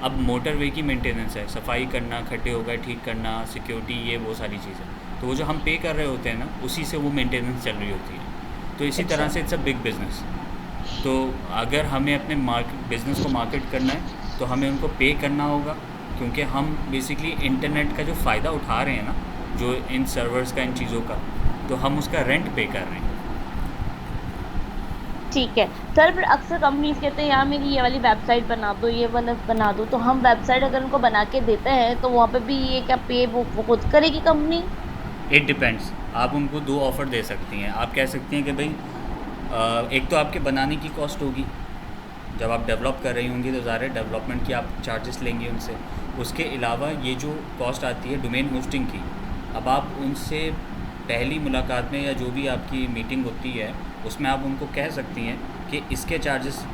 अब मोटरवे की मेंटेनेंस है, सफाई करना, खड्डे हो गए ठीक करना, सिक्योरिटी, ये वो सारी चीज़ें, तो वो जो हम पे कर रहे होते हैं ना, उसी से वो मेंटेनेंस चल रही होती है। तो इसी तरह अच्छा। से इट्स अ बिग बिज़नेस। तो अगर हमें अपने बिज़नेस को मार्केट करना है तो हमें उनको पे करना होगा, क्योंकि हम बेसिकली इंटरनेट का जो फ़ायदा उठा रहे हैं ना, जो इन सर्वर्स का, इन चीज़ों का, तो हम उसका रेंट पे कर रहे हैं। ठीक है सर, फिर अक्सर कंपनीज कहते हैं यार मेरी ये वाली वेबसाइट बना दो, ये वाला बना दो, तो हम वेबसाइट अगर उनको बना के देते हैं तो वहाँ पे भी ये क्या पे वो खुद करेगी कंपनी? It depends. आप उनको दो ऑफ़र दे सकती हैं। आप कह सकती हैं कि भाई एक तो आपके बनाने की कॉस्ट होगी, जब आप डेवलप कर रही होंगी तो ज़ाहिर है डेवलपमेंट की आप चार्जेस लेंगे उनसे। उसके अलावा ये जो कॉस्ट आती है डोमेन होस्टिंग की, अब आप उनसे पहली मुलाकात में या जो भी आपकी मीटिंग होती है उसमें आप उनको कह सकती हैं कि इसके चार्जेस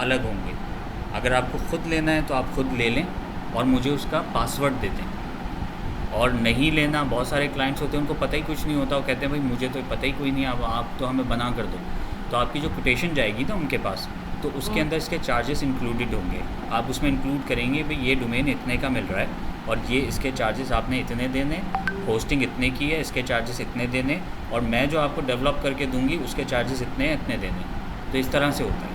अलग होंगे। अगर आपको ख़ुद लेना है तो आप ख़ुद ले लें और मुझे उसका पासवर्ड दे दें। और नहीं लेना, बहुत सारे क्लाइंट्स होते हैं उनको पता ही कुछ नहीं होता, वो कहते हैं भाई मुझे तो पता ही कोई नहीं, अब आप तो हमें बना कर दो। तो आपकी जो कोटेशन जाएगी ना उनके पास, तो उसके अंदर इसके चार्जेस इंक्लूडेड होंगे। आप उसमें इंक्लूड करेंगे भाई ये डोमेन इतने का मिल रहा है और ये इसके चार्जेस आपने इतने देने, होस्टिंग इतने की है, इसके चार्जेस इतने देने, और मैं जो आपको डेवलप करके दूंगी उसके चार्जेस इतने देने। तो इस तरह से होता है।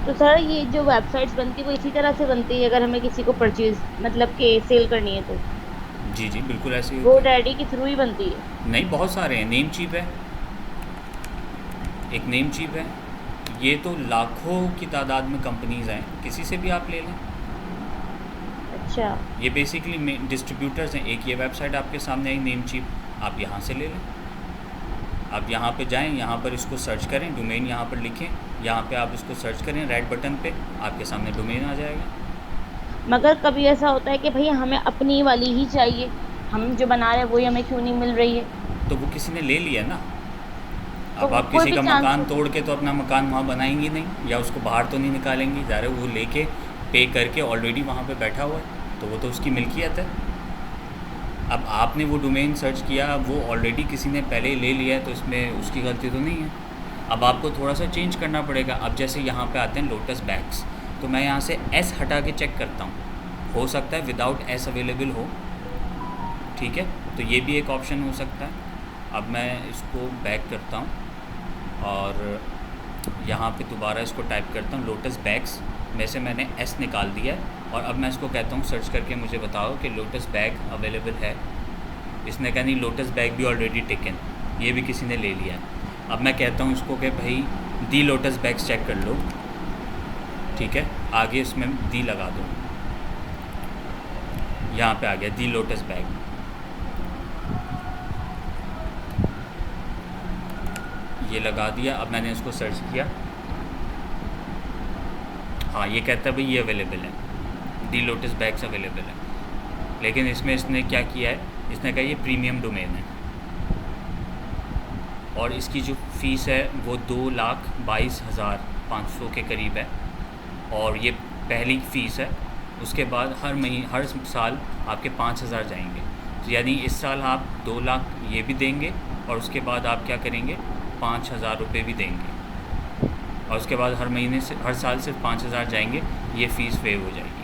तो सर ये जो वेबसाइट्स बनती है वो इसी तरह से बनती है, अगर हमें किसी को परचेज मतलब कि सेल करनी है तो? जी जी बिल्कुल ऐसे ही वो होता है। डैडी के थ्रू ही बनती है? नहीं, बहुत सारे हैं। नेम चीप है, एक नेम चीप है, ये तो लाखों की तादाद में कंपनीज़ हैं, किसी से भी आप ले लें। अच्छा। ये बेसिकली डिस्ट्रीब्यूटर्स हैं। एक ये वेबसाइट आपके सामने आई नेम चीप, आप यहाँ से ले लें। आप यहाँ पे जाएं, यहाँ पर इसको सर्च करें, डोमेन यहाँ पर लिखें, यहाँ पे आप इसको सर्च करें रेड बटन पे, आपके सामने डोमेन आ जाएगा। मगर कभी ऐसा होता है कि भैया हमें अपनी वाली ही चाहिए, हम जो बना रहे हैं वही हमें क्यों नहीं मिल रही है? तो वो किसी ने ले लिया ना। तो अब आप कोई किसी भी का चांस मकान तोड़ के तो अपना मकान वहाँ बनाएंगी नहीं, या उसको बाहर तो नहीं निकालेंगी, ज़ाहिर है वो लेके पे करके ऑलरेडी वहाँ पे बैठा हुआ है, तो वो तो उसकी मिल्कियत है। अब आपने वो डोमेन सर्च किया, वो ऑलरेडी किसी ने पहले ले लिया है, तो इसमें उसकी गलती तो नहीं है। अब आपको थोड़ा सा चेंज करना पड़ेगा। अब जैसे यहाँ पे आते हैं लोटस बैग्स, तो मैं यहाँ से एस हटा के चेक करता हूँ, हो सकता है विदाउट एस अवेलेबल हो, ठीक है, तो ये भी एक ऑप्शन हो सकता है। अब मैं इसको बैक करता हूँ और यहाँ पे दोबारा इसको टाइप करता हूँ लोटस बैग्स में से मैंने एस निकाल दिया है, और अब मैं इसको कहता हूँ सर्च करके मुझे बताओ कि लोटस बैग अवेलेबल है। इसने कहा नहीं, लोटस बैग भी ऑलरेडी टेकन, ये भी किसी ने ले लिया है। अब मैं कहता हूँ इसको कि भाई दी लोटस बैग्स चेक कर लो, ठीक है, आगे इसमें दी लगा दो, यहाँ पे आ गया दी लोटस बैग। ये लगा दिया। अब मैंने इसको सर्च किया, हाँ ये कहता है भाई ये अवेलेबल है, दी लोटस बैग्स अवेलेबल है। लेकिन इसमें इसने क्या किया है, इसने कहा ये प्रीमियम डोमेन है और इसकी जो फ़ीस है वो 2,22,500 के करीब है, और ये पहली फ़ीस है। उसके बाद हर साल आपके 5,000 जाएंगे, तो यानी इस साल आप 2 लाख ये भी देंगे और उसके बाद आप क्या करेंगे, 5,000 रुपये भी देंगे, और उसके बाद हर साल सिर्फ 5,000 जाएंगे, ये फ़ीस वेव हो जाएगी।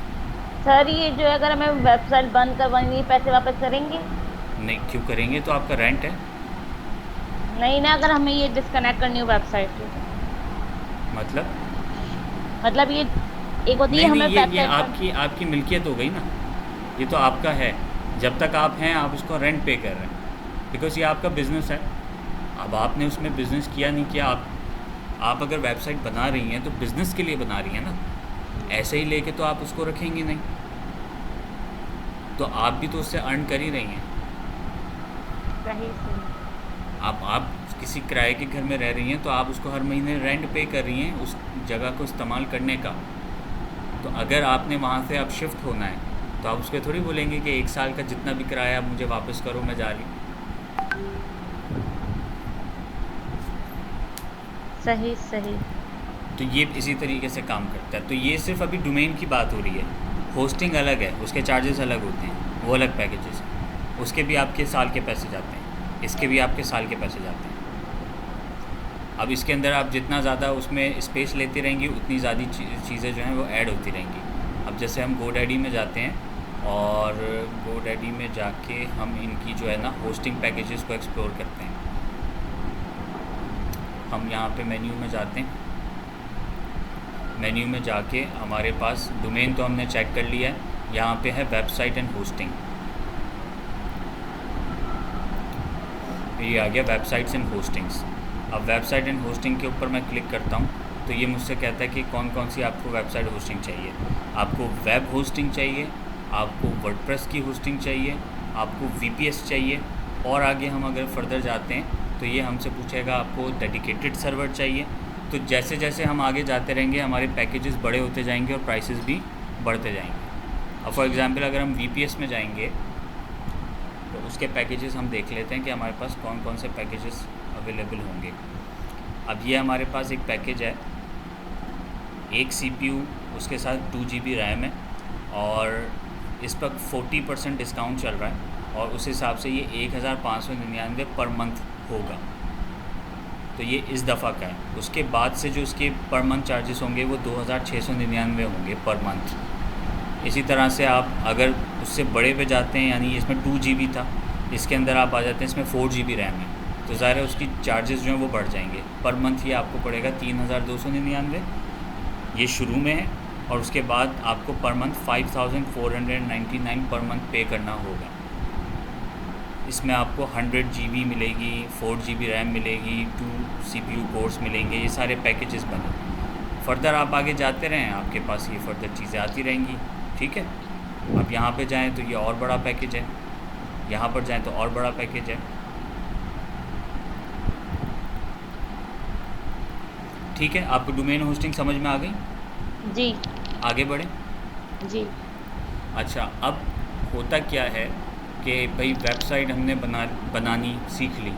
सर ये जो है अगर हमें वेबसाइट बंद करवानी, पैसे वापस करेंगे? नहीं, क्यों करेंगे, तो आपका रेंट है। नहीं ना, अगर हमें ये डिस्कनेक्ट करनी हो वेबसाइट तो? मतलब ये एक होती है नहीं हमें नहीं, ये वेबसाइट आपकी मिल्कियत हो गई ना, ये तो आपका है। जब तक आप हैं आप उसको रेंट पे कर रहे हैं, बिकॉज़ ये आपका बिज़नेस है। अब आपने उसमें बिज़नेस किया नहीं किया, आप अगर वेबसाइट बना रही हैं तो बिज़नेस के लिए बना रही हैं ना, ऐसे ही लेके तो आप उसको रखेंगी नहीं, तो आप भी तो उससे अर्न कर ही रही हैं। सही सही। आप किसी किराए के घर में रह रही हैं तो आप उसको हर महीने रेंट पे कर रही हैं उस जगह को इस्तेमाल करने का। तो अगर आपने वहाँ से अब शिफ्ट होना है तो आप उसको थोड़ी बोलेंगे कि 1 साल का जितना भी किराया आप मुझे वापस करो, मैं जा रही हूँ। सही सही। तो ये इसी तरीके से काम करता है। तो ये सिर्फ अभी डोमेन की बात हो रही है, होस्टिंग अलग है, उसके चार्जेस अलग होते हैं, वो अलग पैकेजेस हैं, उसके भी आपके साल के पैसे जाते हैं, इसके भी आपके साल के पैसे जाते हैं। अब इसके अंदर आप जितना ज़्यादा उसमें स्पेस लेती रहेंगी उतनी ज़्यादा चीज़ें जो हैं वो ऐड होती रहेंगी। अब जैसे हम GoDaddy में जाते हैं और GoDaddy में जाके हम इनकी जो है ना होस्टिंग पैकेजेस को एक्सप्लोर करते हैं। हम यहाँ पे मेन्यू में जाते हैं, मेन्यू में जाके हमारे पास डोमेन तो हमने चेक कर लिया है, यहाँ पे है वेबसाइट एंड होस्टिंग। ये आ गया वेबसाइट्स एंड होस्टिंग्स। अब वेबसाइट एंड होस्टिंग के ऊपर मैं क्लिक करता हूँ तो ये मुझसे कहता है कि कौन कौन सी आपको वेबसाइट होस्टिंग चाहिए। आपको वेब होस्टिंग चाहिए, आपको वर्डप्रेस की होस्टिंग चाहिए, आपको VPS चाहिए, और आगे हम अगर फर्दर जाते हैं तो ये हमसे पूछेगा आपको डेडिकेटेड सर्वर चाहिए। तो जैसे जैसे हम आगे जाते रहेंगे हमारे पैकेजेस बड़े होते जाएंगे और प्राइसेस भी बढ़ते जाएंगे। अब फॉर एग्ज़ाम्पल अगर हम VPS में जाएंगे तो उसके पैकेजेस हम देख लेते हैं कि हमारे पास कौन कौन से पैकेजेस अवेलेबल होंगे। अब ये हमारे पास एक पैकेज है, एक CPU उसके साथ 2 GB रैम है और इस पर 40% डिस्काउंट चल रहा है और उस हिसाब से ये 1599 पर मंथ होगा। तो ये इस दफ़ा का है। उसके बाद से जो उसके पर मंथ चार्जेस होंगे वो 2699 होंगे पर मंथ। इसी तरह से आप अगर उससे बड़े पे जाते हैं, यानी इसमें 2 GB था, इसके अंदर आप आ जाते हैं इसमें 4 GB रैम है, तो ज़ाहिर है उसकी चार्जेस जो हैं वो बढ़ जाएंगे। पर मंथ ये आपको पड़ेगा 3299, ये शुरू में है, और उसके बाद आपको पर मंथ 5499 पर मंथ पे करना होगा। इसमें आपको 100 GB मिलेगी, 4 GB रैम मिलेगी, 2 CPU कोर्स मिलेंगे, ये सारे पैकेजेस बने। फर्दर आप आगे जाते रहें, आपके पास ये फर्दर चीज़ें आती रहेंगी। ठीक है, अब यहाँ पे जाएं तो ये और बड़ा पैकेज है, यहाँ पर जाएं तो और बड़ा पैकेज है। ठीक है, आपको डोमेन होस्टिंग समझ में आ गई? जी आगे बढ़ें। जी। अच्छा, अब होता क्या है कि भाई वेबसाइट हमने बनानी सीख ली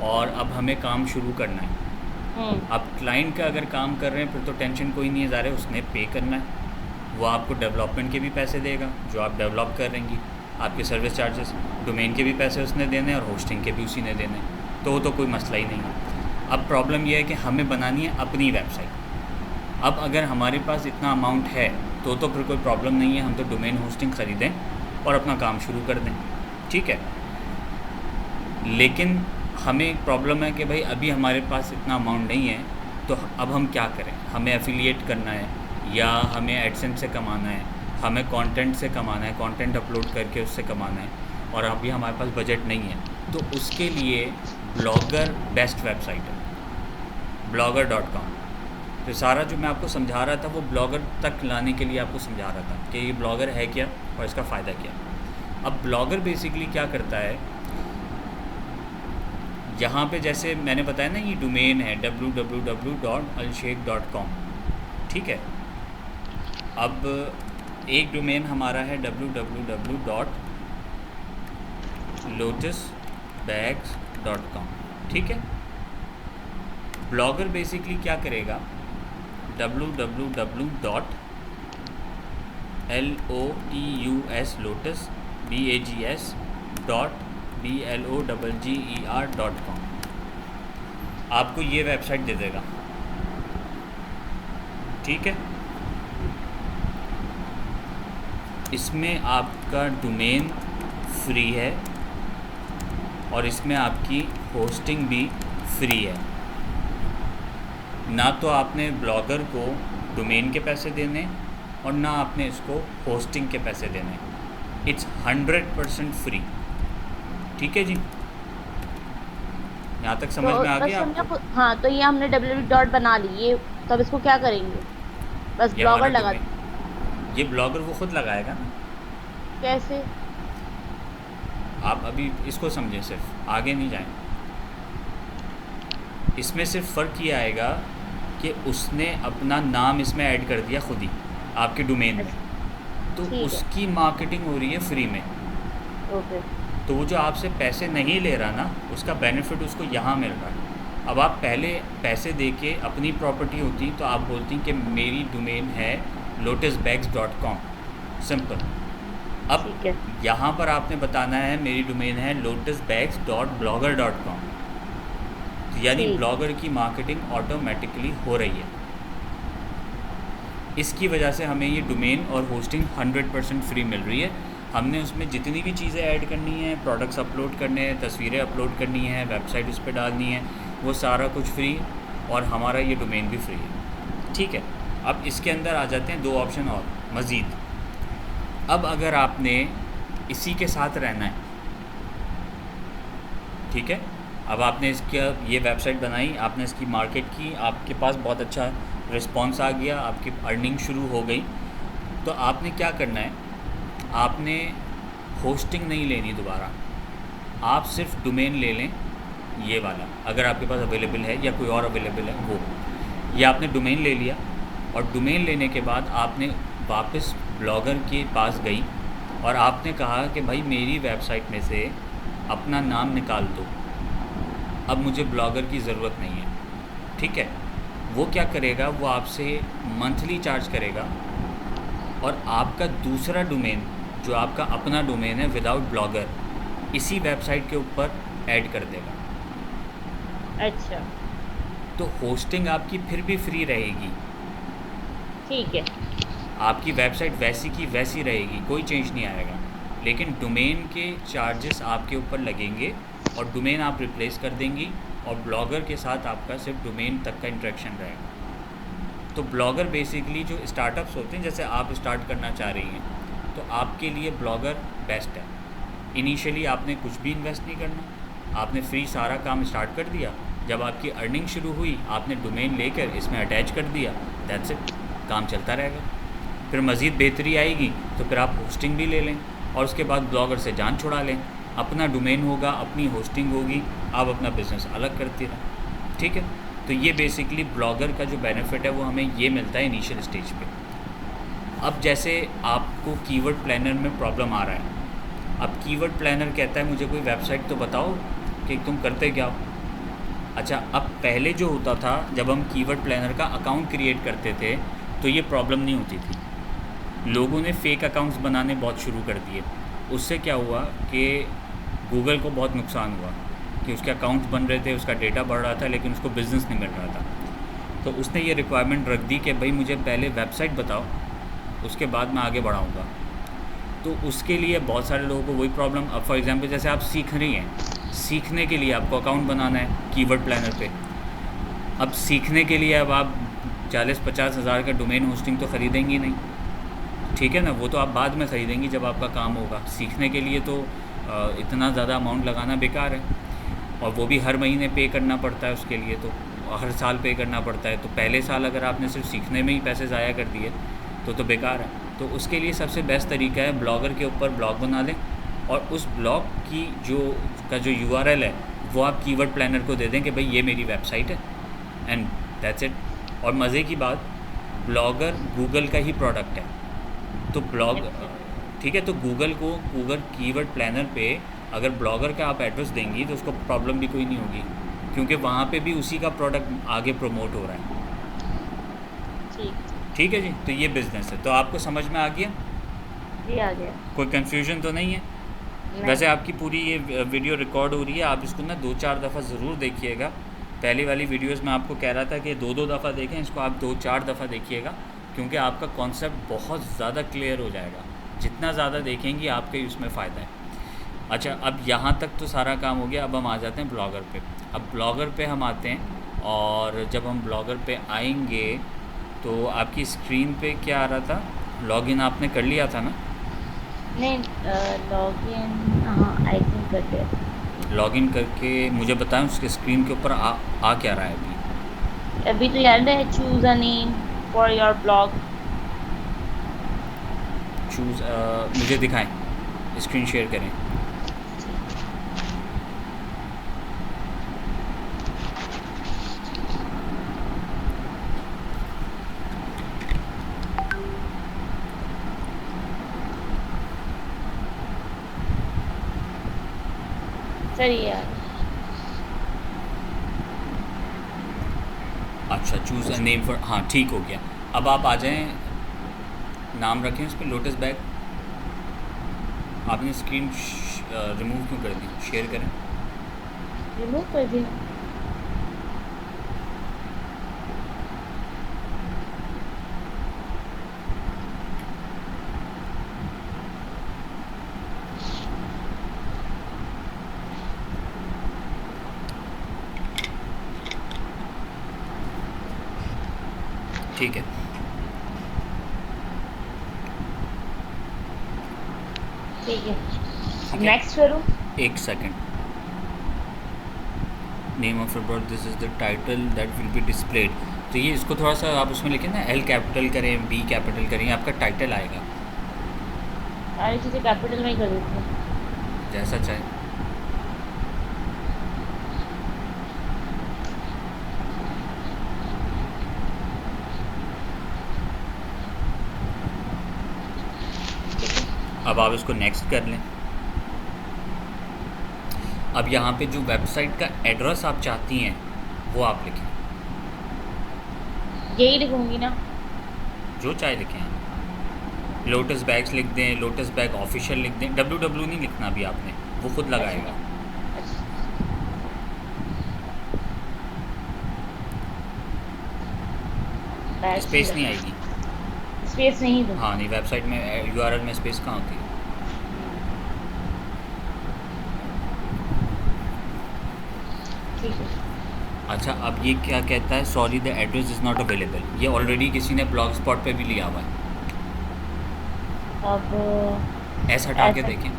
और अब हमें काम शुरू करना है। अब क्लाइंट का अगर काम कर रहे हैं फिर तो टेंशन कोई नहीं है, ज़ाहिर है उसने पे करना है, वो आपको डेवलपमेंट के भी पैसे देगा जो आप डेवलप कर रहेंगी, आपके सर्विस चार्जेस, डोमेन के भी पैसे उसने देने और होस्टिंग के भी उसी ने देने, तो वो तो कोई मसला ही नहीं है। अब प्रॉब्लम यह है कि हमें बनानी है अपनी वेबसाइट। अब अगर हमारे पास इतना अमाउंट है तो फिर कोई प्रॉब्लम नहीं है, हम तो डोमेन होस्टिंग ख़रीदें और अपना काम शुरू कर दें। ठीक है, लेकिन हमें एक प्रॉब्लम है कि भाई अभी हमारे पास इतना अमाउंट नहीं है, तो अब हम क्या करें? हमें एफिलिएट करना है या हमें एडसेंस से कमाना है, हमें कंटेंट से कमाना है, कंटेंट अपलोड करके उससे कमाना है, और अभी हमारे पास बजट नहीं है। तो उसके लिए ब्लॉगर बेस्ट वेबसाइट है, blogger.com। तो सारा जो मैं आपको समझा रहा था वो ब्लॉगर तक लाने के लिए आपको समझा रहा था कि ये ब्लॉगर है क्या और इसका फ़ायदा क्या। अब ब्लॉगर बेसिकली क्या करता है, यहाँ पे जैसे मैंने बताया ना, ये डोमेन है www.alsheikh.com। ठीक है, अब एक डोमेन हमारा है www.lotusbags.com। ठीक है, ब्लॉगर बेसिकली क्या करेगा, www.lotusbags.com आपको ये वेबसाइट दे देगा। ठीक है, इसमें आपका डोमेन फ्री है और इसमें आपकी होस्टिंग भी फ्री है। ना तो आपने ब्लॉगर को डोमेन के पैसे देने और ना आपने इसको होस्टिंग के पैसे देने। It's 100% free. ठीक है जी, यहाँ तक तो समझ में आ बस गया हमने आपको? हाँ, तो ये हमने www डॉट बना ली ये, तो अब इसको क्या करेंगे? बस ये हमारा ब्लॉगर लगा डोमेन, ये ब्लॉगर वो खुद लगाएगा ना। कैसे? आप अभी इसको समझें, सिर्फ आगे नहीं जाएं। इसमें सिर्फ फ़र्क ये आएगा कि उसने अपना नाम इसमें ऐड कर दिया खुद ही आपके डोमेन में, तो ठीक है। उसकी मार्केटिंग हो रही है फ्री में। ओके। तो वो जो आपसे पैसे नहीं ले रहा ना, उसका बेनिफिट उसको यहाँ मिल रहा है। अब आप पहले पैसे दे के अपनी प्रॉपर्टी होती तो आप बोलती कि मेरी डोमेन है lotusbags.com, सिंपल। अब ठीक है। यहाँ पर आपने बताना है मेरी डोमेन है lotusbags.blogger.com, तो यानी ठीक। ब्लॉगर की मार्केटिंग ऑटोमेटिकली हो रही है। इसकी वजह से हमें ये डोमेन और होस्टिंग 100% फ्री मिल रही है। हमने उसमें जितनी भी चीज़ें ऐड करनी है, प्रोडक्ट्स अपलोड करने हैं, तस्वीरें अपलोड करनी है, वेबसाइट उस पर डालनी है, वो सारा कुछ फ्री, और हमारा ये डोमेन भी फ्री है। ठीक है, अब इसके अंदर आ जाते हैं दो ऑप्शन और मज़ीद। अब अगर आपने इसी के साथ रहना है, ठीक है, अब आपने इसका ये वेबसाइट बनाई, आपने इसकी मार्केट की, आपके पास बहुत अच्छा रिस्पॉन्स आ गया, आपकी अर्निंग शुरू हो गई, तो आपने क्या करना है, आपने होस्टिंग नहीं लेनी दोबारा, आप सिर्फ डोमेन ले लें, ये वाला अगर आपके पास अवेलेबल है या कोई और अवेलेबल है वो। ये आपने डोमेन ले लिया, और डोमेन लेने के बाद आपने वापस ब्लॉगर के पास गई और आपने कहा कि भाई मेरी वेबसाइट में से अपना नाम निकाल दो, अब मुझे ब्लॉगर की ज़रूरत नहीं है। ठीक है, वो क्या करेगा, वो आपसे मंथली चार्ज करेगा, और आपका दूसरा डोमेन जो आपका अपना डोमेन है विदाउट ब्लॉगर, इसी वेबसाइट के ऊपर ऐड कर देगा। अच्छा। तो होस्टिंग आपकी फिर भी फ्री रहेगी, ठीक है। आपकी वेबसाइट वैसी की वैसी रहेगी, कोई चेंज नहीं आएगा, लेकिन डोमेन के चार्जेस आपके ऊपर लगेंगे, और डोमेन आप रिप्लेस कर देंगी, और ब्लॉगर के साथ आपका सिर्फ डोमेन तक का इंटरेक्शन रहेगा। तो ब्लॉगर बेसिकली जो स्टार्टअप्स होते हैं, जैसे आप स्टार्ट करना चाह रही हैं, तो आपके लिए ब्लॉगर बेस्ट है। इनिशियली आपने कुछ भी इन्वेस्ट नहीं करना, आपने फ्री सारा काम स्टार्ट कर दिया, जब आपकी अर्निंग शुरू हुई आपने डोमेन लेकर इसमें अटैच कर दिया, दैट्स इट, काम चलता रहेगा। फिर मज़ीद बेहतरी आएगी तो फिर आप होस्टिंग भी ले लें, और उसके बाद ब्लॉगर से जान छुड़ा लें, अपना डोमेन होगा, अपनी होस्टिंग होगी, आप अपना बिज़नेस अलग करते रहें। ठीक है, तो ये बेसिकली ब्लॉगर का जो बेनिफिट है वो हमें ये मिलता है इनिशियल स्टेज पे। अब जैसे आपको कीवर्ड प्लानर में प्रॉब्लम आ रहा है, अब कीवर्ड प्लानर कहता है मुझे कोई वेबसाइट तो बताओ कि तुम करते क्या हो। अच्छा, अब पहले जो होता था जब हम कीवर्ड प्लानर का अकाउंट क्रिएट करते थे तो ये प्रॉब्लम नहीं होती थी। लोगों ने फेक अकाउंट्स बनाने बहुत शुरू कर दिए, उससे क्या हुआ कि गूगल को बहुत नुकसान हुआ कि उसके अकाउंट्स बन रहे थे, उसका डेटा बढ़ रहा था, लेकिन उसको बिज़नेस नहीं मिल रहा था। तो उसने ये रिक्वायरमेंट रख दी कि भाई मुझे पहले वेबसाइट बताओ, उसके बाद मैं आगे बढ़ाऊँगा। तो उसके लिए बहुत सारे लोगों को वही प्रॉब्लम, अब फॉर एग्जांपल जैसे आप सीख रही हैं, सीखने के लिए आपको अकाउंट बनाना है कीवर्ड प्लानर पे। अब सीखने के लिए अब आप 40-50 हज़ार का डोमेन होस्टिंग तो ख़रीदेंगी नहीं, ठीक है ना, वो तो आप बाद में ख़रीदेंगी जब आपका काम होगा। सीखने के लिए तो इतना ज़्यादा अमाउंट लगाना बेकार है, और वो भी हर महीने पे करना पड़ता है उसके लिए, तो हर साल पे करना पड़ता है। तो पहले साल अगर आपने सिर्फ सीखने में ही पैसे ज़ाया कर दिए तो बेकार है। तो उसके लिए सबसे बेस्ट तरीका है ब्लॉगर के ऊपर ब्लॉग बना लें, और उस ब्लॉग की जो URL है वो आप कीवर्ड प्लानर को दे दें कि भाई ये मेरी वेबसाइट है, एंड दैट्स इट। और मज़े की बात, ब्लॉगर गूगल का ही प्रोडक्ट है, तो ब्लॉग ठीक है, तो गूगल कीवर्ड प्लानर पे अगर ब्लॉगर का आप एड्रेस देंगी तो उसको प्रॉब्लम भी कोई नहीं होगी, क्योंकि वहाँ पे भी उसी का प्रोडक्ट आगे प्रमोट हो रहा है। ठीक है जी, तो ये बिज़नेस है। तो आपको समझ में आ गया? जी आ गया। कोई कन्फ्यूजन तो नहीं है? नहीं। वैसे आपकी पूरी ये वीडियो रिकॉर्ड हो रही है, आप इसको ना 2-4 दफ़ा ज़रूर देखिएगा। पहले वाली वीडियोस में आपको कह रहा था कि 2-2 दफ़ा देखें, इसको आप 2-4 दफ़ा देखिएगा, क्योंकि आपका कॉन्सेप्ट बहुत ज़्यादा क्लियर हो जाएगा। जितना ज़्यादा देखेंगी आपके ही उसमें फ़ायदा है। अच्छा, अब यहाँ तक तो सारा काम हो गया, अब हम आ जाते हैं ब्लॉगर पे। अब ब्लॉगर पे हम आते हैं, और जब हम ब्लॉगर पे आएंगे तो आपकी स्क्रीन पे क्या आ रहा था, लॉगिन आपने कर लिया था ना? नहीं, लॉगिन हाँ आई थिंक कर लिया। लॉगिन करके मुझे बताएं उसके स्क्रीन के ऊपर आ क्या रहा है अभी? अभी तो याद है, choose a name for your blog. Choose मुझे दिखाएं, स्क्रीन शेयर करें। सही है यार। अच्छा, चूज़ अ नेम फॉर, हाँ ठीक हो गया। अब आप आ जाएं, नाम रखें उस पर लोटस बैग। आपने स्क्रीन रिमूव क्यों कर दी? शेयर करें। रिमूव कर दिया। ठीक है, ठीक है, ठीक है। नेक्स्ट करूँ? एक second. Name of broad, this is the title that will be displayed. तो ये इसको थोड़ा सा आप उसमें लिखें ना, एल कैपिटल करें, बी कैपिटल करें, आपका टाइटल आएगा। सारी चीज़ें कैपिटल में ही कर देती हूँ। जैसा चाहे। अब आप इसको नेक्स्ट कर लें। अब यहाँ पे जो वेबसाइट का एड्रेस आप चाहती हैं वो आप लिखें, यही लिखूंगी ना? जो चाहे लिखें आप। लोटस बैग्स लिख दें, लोटस बैग ऑफिशियल लिख दें, www नहीं लिखना भी आपने, वो खुद लगाएगा। स्पेस नहीं आएगी। स्पेस नहीं दूँ? हाँ नहीं, वेबसाइट में URL में स्पेस कहाँ होती है? ठीक है। अच्छा, अब ये क्या कहता है? Sorry the address is not available. ये ऑलरेडी किसी ने ब्लॉग स्पॉट पे भी लिया हुआ है। अब ऐसा हटा के ऐसा- देखें।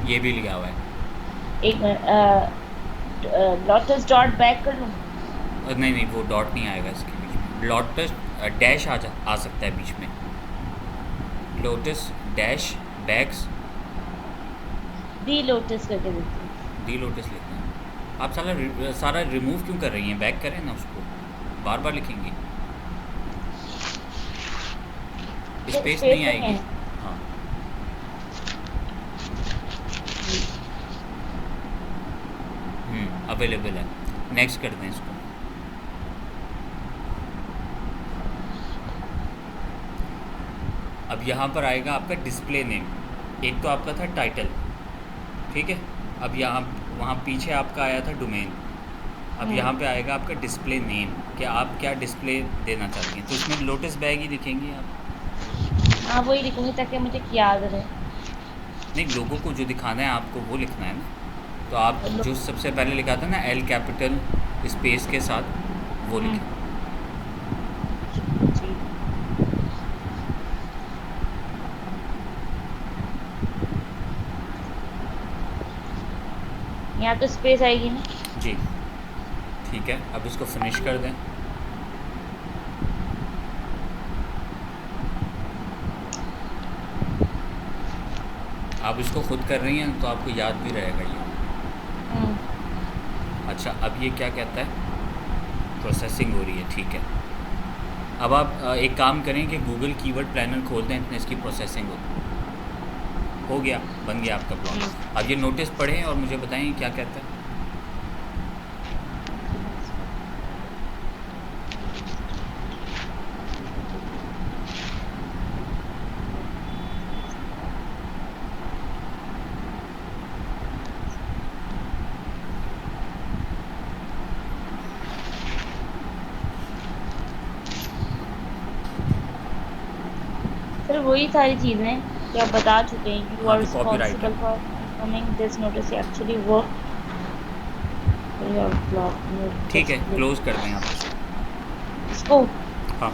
ये भी लिया हुआ है। एक मिनट, लोटस डॉट बैक कर लूँ? नहीं नहीं, वो डॉट नहीं आएगा इसके बीच में। लोटस डैश आ सकता है बीच में। लोटस डैश बैग्स, दी लोटस करके देती हूँ। दी लोटस लिखना है। आप सारा रिमूव क्यों कर रही हैं? बैक करें ना उसको, बार बार लिखेंगी, स्पेस नहीं आएगी। हाँ, अवेलेबल है। नेक्स्ट कर दें इसको। अब यहाँ पर आएगा आपका डिस्प्ले नेम। एक तो आपका था टाइटल, ठीक है। अब यहाँ वहाँ पीछे आपका आया था डोमेन। अब यहाँ पे आएगा आपका डिस्प्ले नेम, कि आप क्या डिस्प्ले देना चाहती हैं। तो इसमें लोटस बैग ही लिखेंगी आप। हाँ, वही लिखूंगी ताकि मुझे याद रहे। नहीं, लोगों को जो दिखाना है आपको वो लिखना है ना। तो आप जो सबसे पहले लिखा था ना, एल कैपिटल स्पेस के साथ, वो लिखें। जी। यहाँ तो स्पेस आएगी ना? जी ठीक है। अब इसको फिनिश कर दें। आप इसको खुद कर रही हैं तो आपको याद भी रहेगा ये। अच्छा, अब ये क्या कहता है? प्रोसेसिंग हो रही है, ठीक है। अब आप एक काम करें कि गूगल कीवर्ड प्लानर खोल दें, इतने इसकी प्रोसेसिंग हो गया, बन गया आपका ब्लॉग। अब ये नोटिस पढ़ें और मुझे बताएं क्या कहता है। सर वही सारी चीज़ें जो आप बता चुके हैं। यू हाँ, आर तो copyright रिस्पॉन्सिबल है। For confirming this notice actually work your blog. ठीक है, क्लोज कर दें आप इसको। हाँ,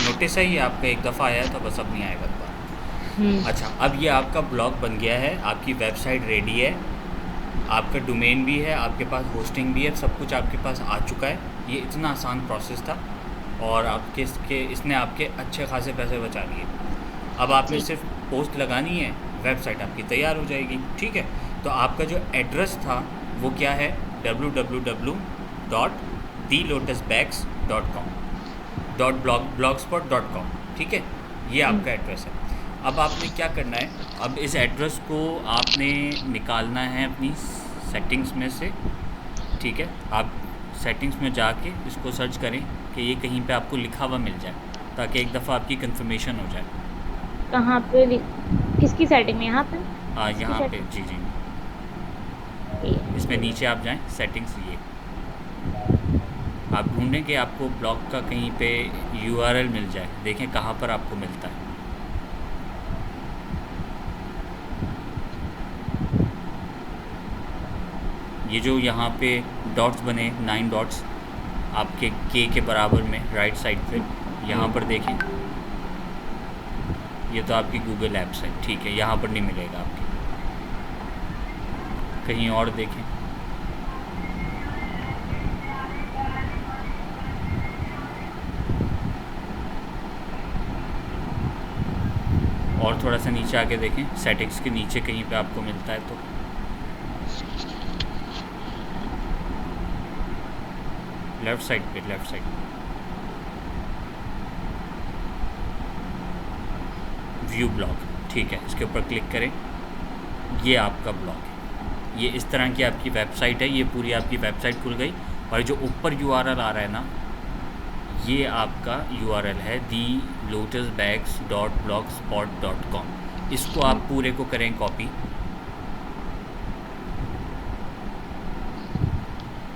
नोटिस है ये आपका, एक दफ़ा आया था बस, अब नहीं आएगा दोबारा। अच्छा, अब ये आपका ब्लॉग बन गया है, आपकी वेबसाइट रेडी है, आपका डोमेन भी है, आपके पास होस्टिंग भी है, सब कुछ आपके पास आ चुका है। ये इतना आसान प्रोसेस था और आपके इसने आपके अच्छे खासे पैसे बचा लिए। अब आपने जी सिर्फ पोस्ट लगानी है, वेबसाइट आपकी तैयार हो जाएगी। ठीक है, तो आपका जो एड्रेस था वो क्या है, www.thelotusbags.com .blogspot.com। ठीक है, ये आपका एड्रेस है। अब आपने क्या करना है, अब इस एड्रेस को आपने निकालना है अपनी सेटिंग्स में से। ठीक है, आप सेटिंग्स में जाके इसको सर्च करें कि ये कहीं पे आपको लिखा हुआ मिल जाए, ताकि एक दफ़ा आपकी कंफर्मेशन हो जाए। कहाँ पे किसकी सेटिंग में, यहाँ पे हाँ, इसकी यहाँ पे सेटिंग जी जी, ये इसमें नीचे आप जाएं, सेटिंग्स, ये आप ढूंढें कि आपको ब्लॉग का कहीं पे यूआरएल मिल जाए। देखें कहाँ पर आपको मिलता है। ये जो यहाँ पे डॉट्स बने, 9 डॉट्स आपके के बराबर में राइट साइड पे, यहाँ पर देखें, ये तो आपकी गूगल ऐप्स है। ठीक है, यहाँ पर नहीं मिलेगा आपके, कहीं और देखें। और थोड़ा सा नीचे आके देखें, सेटिंग्स के नीचे कहीं पे आपको मिलता है तो लेफ़्ट साइड पे, लेफ़्ट साइड व्यू ब्लॉग। ठीक है, इसके ऊपर क्लिक करें, ये आपका ब्लॉग है। ये इस तरह की आपकी वेबसाइट है, ये पूरी आपकी वेबसाइट खुल गई। और जो ऊपर यूआरएल आ रहा है ना, ये आपका यूआरएल है thelotusbags.blogspot.com। इसको आप पूरे को करें कॉपी,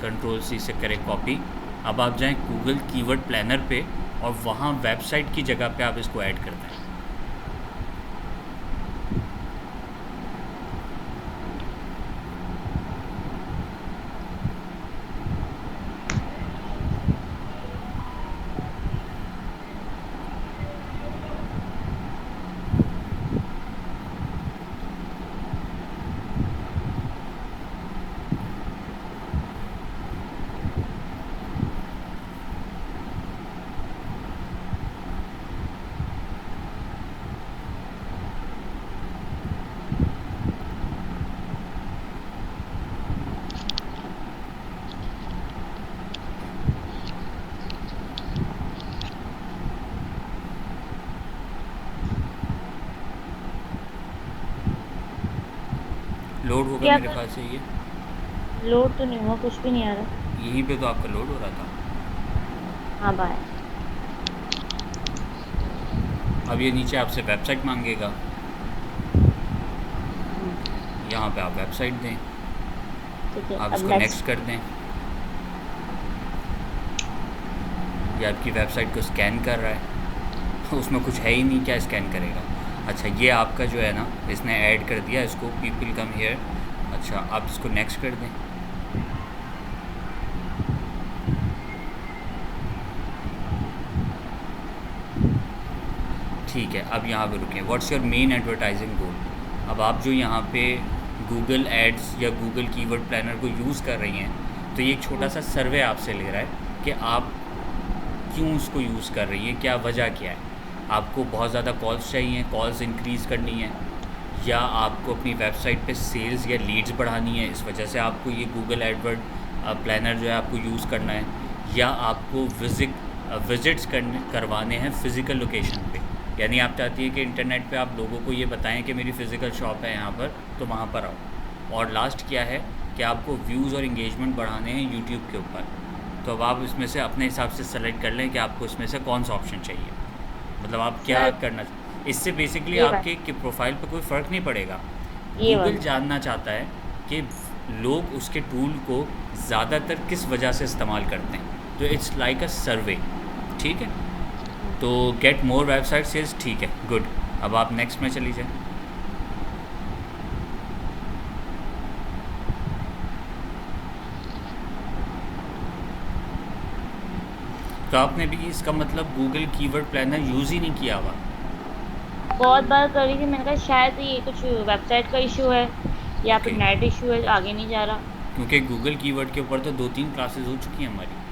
कंट्रोल सी से करें कॉपी। अब आप जाएं गूगल कीवर्ड प्लानर पे और वहाँ वेबसाइट की जगह पे आप इसको ऐड कर दें। लोड होगा क्या मेरे ख्याल से, ये लोड तो नहीं हुआ, कुछ भी नहीं आ रहा। यहीं पे तो आपका लोड हो रहा था। हाँ बाय। अब ये नीचे आपसे वेबसाइट मांगेगा, यहाँ पे आप वेबसाइट दें, ठीक है, आप अब इसको नेक्स्ट कर दें। ये आपकी वेबसाइट को स्कैन कर रहा है, उसमें कुछ है ही नहीं, क्या स्कैन करेगा। अच्छा, ये आपका जो है ना, इसने ऐड कर दिया इसको, पीपल कम हियर। अच्छा, आप इसको नेक्स्ट कर दें। ठीक है, अब यहाँ पे रुकें। व्हाट्स योर मेन एडवर्टाइजिंग गोल। अब आप जो यहाँ पे गूगल एड्स या गूगल कीवर्ड प्लानर को यूज़ कर रही हैं, तो ये एक छोटा सा सर्वे आपसे ले रहा है कि आप क्यों उसको यूज़ कर रही हैं, क्या वजह क्या है। आपको बहुत ज़्यादा कॉल्स चाहिए, कॉल्स इंक्रीज़ करनी है, या आपको अपनी वेबसाइट पे सेल्स या लीड्स बढ़ानी है, इस वजह से आपको ये गूगल एडवर्ड प्लानर जो है आपको यूज़ करना है, या आपको विज़िट्स करवाने हैं फ़िज़िकल लोकेशन पे। यानी आप चाहती हैं कि इंटरनेट पे आप लोगों को ये बताएं कि मेरी फ़िज़िकल शॉप है यहाँ पर, तो वहाँ पर आओ। और लास्ट क्या है कि आपको व्यूज़ और इंगेजमेंट बढ़ाने हैं यूट्यूब के ऊपर। तो अब आप इसमें से अपने हिसाब से सेलेक्ट कर लें कि आपको इसमें से कौन सा ऑप्शन चाहिए, मतलब आप क्या करना चाहिए। इससे बेसिकली आपके कि प्रोफाइल पे कोई फ़र्क नहीं पड़ेगा। गूगल जानना चाहता है कि लोग उसके टूल को ज़्यादातर किस वजह से इस्तेमाल करते हैं, तो इट्स लाइक अ सर्वे। ठीक है, तो गेट मोर वेबसाइट सेल्स, ठीक है, गुड। अब आप नेक्स्ट में चली जाए। तो आपने भी इसका मतलब गूगल कीवर्ड प्लानर यूज़ ही नहीं किया हुआ। बहुत बार कर रही थी, मैंने कहा शायद ये कुछ वेबसाइट का इशू है या फिर ओके, नेट इशू है, आगे नहीं जा रहा। क्योंकि गूगल कीवर्ड के ऊपर तो 2-3 क्लासेस हो चुकी हैं हमारी।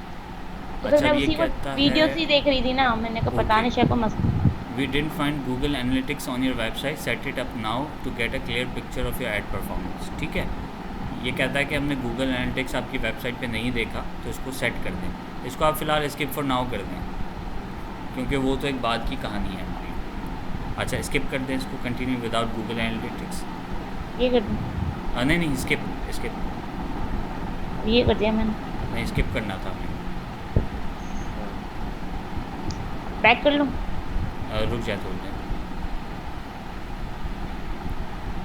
तो फिर अच्छा, मैं अब ये उसी को कहता है वीडियो से देख रही थी ना, मैंने कहा पता ओके, नहीं शायद को मसला। We didn't find Google Analytics on your website, set it up now to get a clear picture of your ad performance. ठीक है, ये कहता है कि हमने गूगल एनालिटिक्स आपकी वेबसाइट पे नहीं देखा, तो इसको सेट कर दें। इसको आप फ़िलहाल स्किप फॉर नाउ कर दें, क्योंकि वो तो एक बाद की कहानी है हमारी। अच्छा, स्किप कर दें इसको, कंटिन्यू विदाउट गूगल एनालिटिक्स। ये कर दूँ? नहीं नहीं, स्किप स्किप ये कर दिया मैंने। नहीं, स्किप करना था हमें। बैक कर लूँ? रुक जाए थोड़ी देर।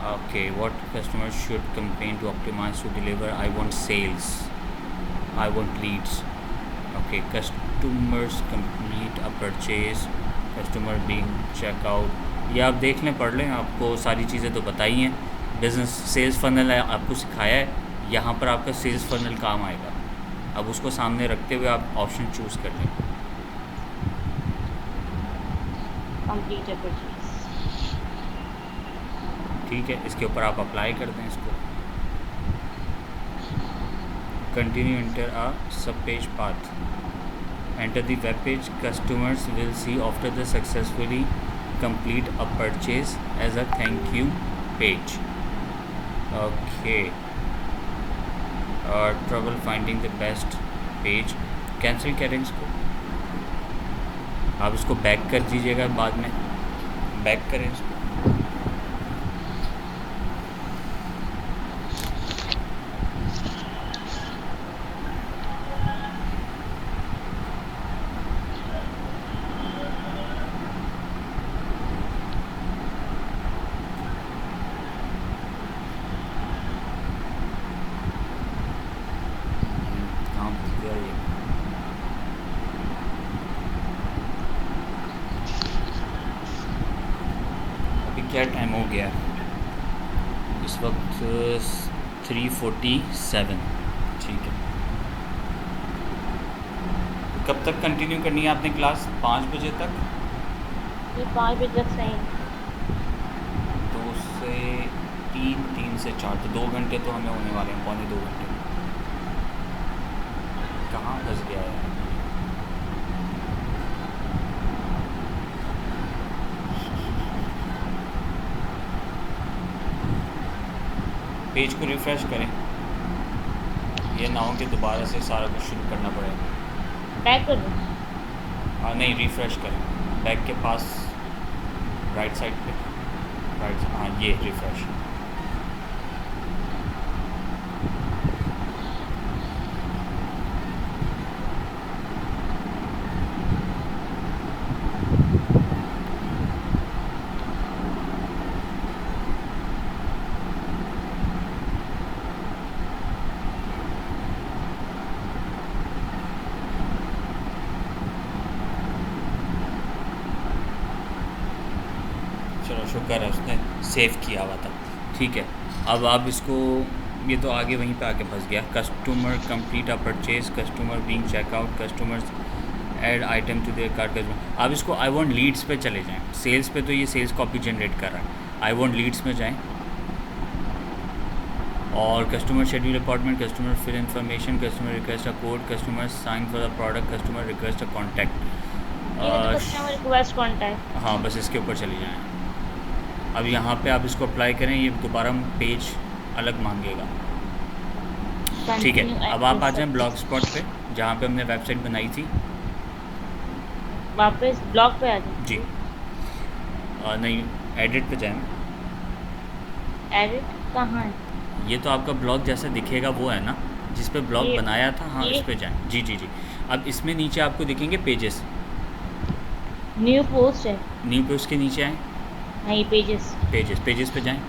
Okay, what customer should complain to optimise to deliver, I want sales, I want leads. Okay, customers complete a purchase, customer being checkout. ये आप देख लें, पढ़ लें, आपको सारी चीज़ें तो बताई हैं। बिज़नेस सेल्स फनल है, आपको सिखाया है, यहाँ पर आपका सेल्स फनल काम आएगा। अब उसको सामने रखते हुए आप ऑप्शन चूज़ कर लें। Complete purchase. ठीक है, इसके ऊपर आप अप्लाई कर दें इसको। Continue enter a sub page path, enter the web page customers will see after the successfully complete a purchase as a thank you page. Okay, trouble finding the best page, cancel करें इसको। आप इसको back कर दीजिएगा, बाद में back करें इसको। कहाँ भूल गया ये? अभी क्या टाइम हो गया? इस वक्त 3:47। ठीक है, कब तक कंटिन्यू करनी है आपने क्लास? 5 बजे तक? ये 5 बजे तक सही है। 2 से 3, 3 से 4, तो 2 घंटे तो हमें होने वाले हैं, पौने 2 घंटे। कहाँ फंस गया है? पेज को रिफ़्रेश करें, ये ना हो कि दोबारा से सारा कुछ शुरू करना पड़ेगा। बैक कर दूँ? नहीं, रिफ़्रेश करें, बैक के पास राइट साइड पे, राइट, हाँ ये रिफ़्रेश। चलो शुक्र है उसने सेव किया हुआ था। ठीक है, अब आप इसको, ये तो आगे वहीं पे आके फंस गया। Customer complete a purchase, customer being checkout, customers add item to their cart. Customer, आप इसको आई वांट लीड्स पे चले जाएं। सेल्स पे तो ये सेल्स कॉपी जनरेट कर रहा है, आई वांट लीड्स में जाएं और customer schedule appointment, customer fill information, customer request a code, customer sign for the product, customer request a contact. Customer request contact. हाँ, बस इसके ऊपर चले जाएं। अब यहाँ पे आप इसको अप्लाई करें, ये दोबारा पेज अलग मांगेगा। ठीक है, अब आप आ जाएँ ब्लॉग स्पॉट पे, जहाँ पे हमने वेबसाइट बनाई थी। वापस ब्लॉग पे आ जाए? जी, नहीं, एडिट पे जाएँ। एडिट कहाँ है? ये तो आपका ब्लॉग जैसा दिखेगा वो है ना, जिस पे ब्लॉग ये- बनाया था। हाँ, ये- इस पे जाएँ। जी जी जी, अब इसमें नीचे आपको दिखेंगे पेजेस। न्यू पोस्ट है। न्यू पे उसके नीचे आएँ, नहीं, पेजेस। पेजेस पे जाएँ।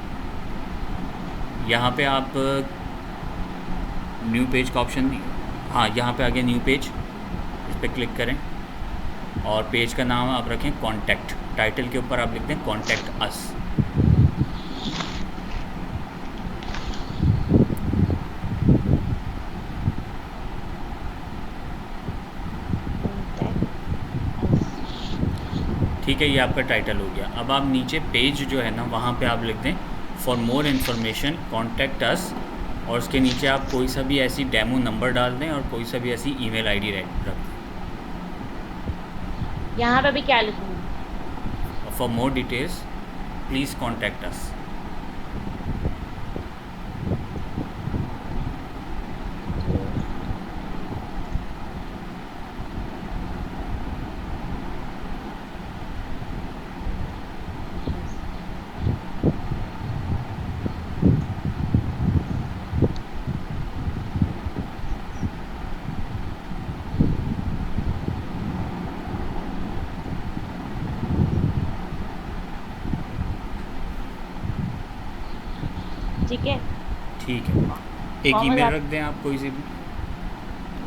यहाँ पे आप न्यू पेज का ऑप्शन, हाँ यहाँ पे आ गया न्यू पेज, इस पर क्लिक करें और पेज का नाम आप रखें कॉन्टैक्ट। टाइटल के ऊपर आप लिख दें कॉन्टैक्ट अस। ठीक है, ये आपका टाइटल हो गया। अब आप नीचे पेज जो है ना वहाँ पे आप लिख दें for more information contact us, और उसके नीचे आप कोई सा भी ऐसी डेमो नंबर डाल दें और कोई सा भी ऐसी ईमेल आईडी रख दें। यहाँ पे भी क्या लिखूँगी? For more details please contact us. ठीक है, ठीक है, एक Formal ईमेल आप- रख दें आप कोई सी भी,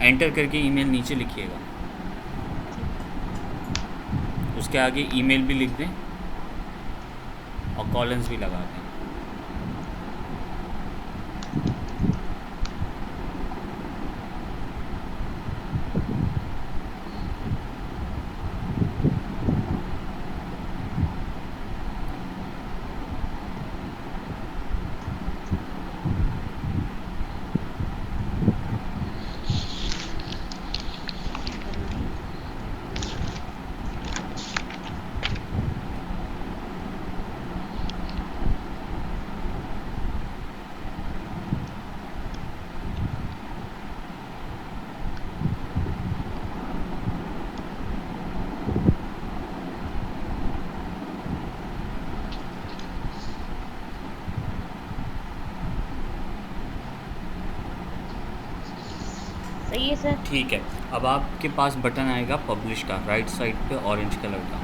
एंटर करके ईमेल नीचे लिखिएगा, उसके आगे ईमेल भी लिख दें और कॉलन्स भी लगा दें। सही है सर। ठीक है, अब आपके पास बटन आएगा पब्लिश का, राइट साइड पे ऑरेंज कलर का,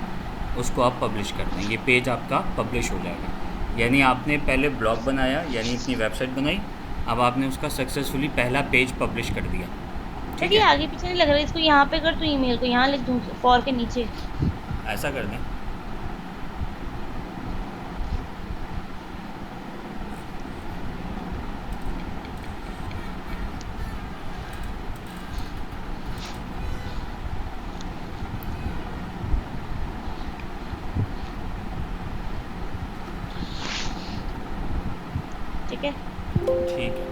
उसको आप पब्लिश कर दें, ये पेज आपका पब्लिश हो जाएगा। यानी आपने पहले ब्लॉग बनाया, यानी अपनी वेबसाइट बनाई, अब आपने उसका सक्सेसफुली पहला पेज पब्लिश कर दिया। सर ये आगे पीछे नहीं लग रहा है, इसको यहाँ पे कर दूँ, ईमेल को यहाँ लिख दूँ फॉर के नीचे। ऐसा कर दें। ठीक है, ठीक है,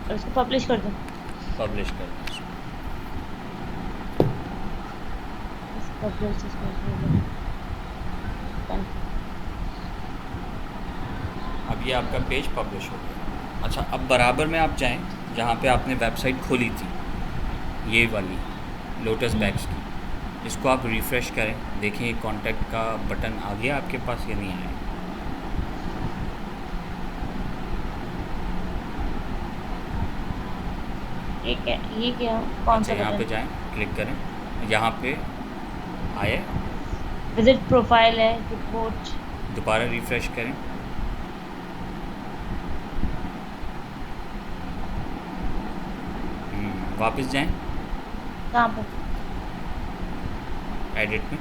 और इसको पब्लिश कर दूँ। पब्लिश कर दें इसको। पब्लिश इसको अब ये आपका पेज पब्लिश हो गया। अच्छा, अब बराबर में आप जाएं जहाँ पे आपने वेबसाइट खोली थी, ये वाली लोटस बैग्स की, इसको आप रिफ़्रेश करें, देखें कॉन्टैक्ट का बटन आ गया आपके पास या नहीं आया। ठीक है, ये क्या कौन अच्छा, सा यहाँ पे बटन? जाएं, क्लिक करें, यहाँ पे आए, विजिट प्रोफाइल है, रिपोर्ट। दोबारा रिफ़्रेश करें, वापस जाएं कहाँ पर? एडिट में,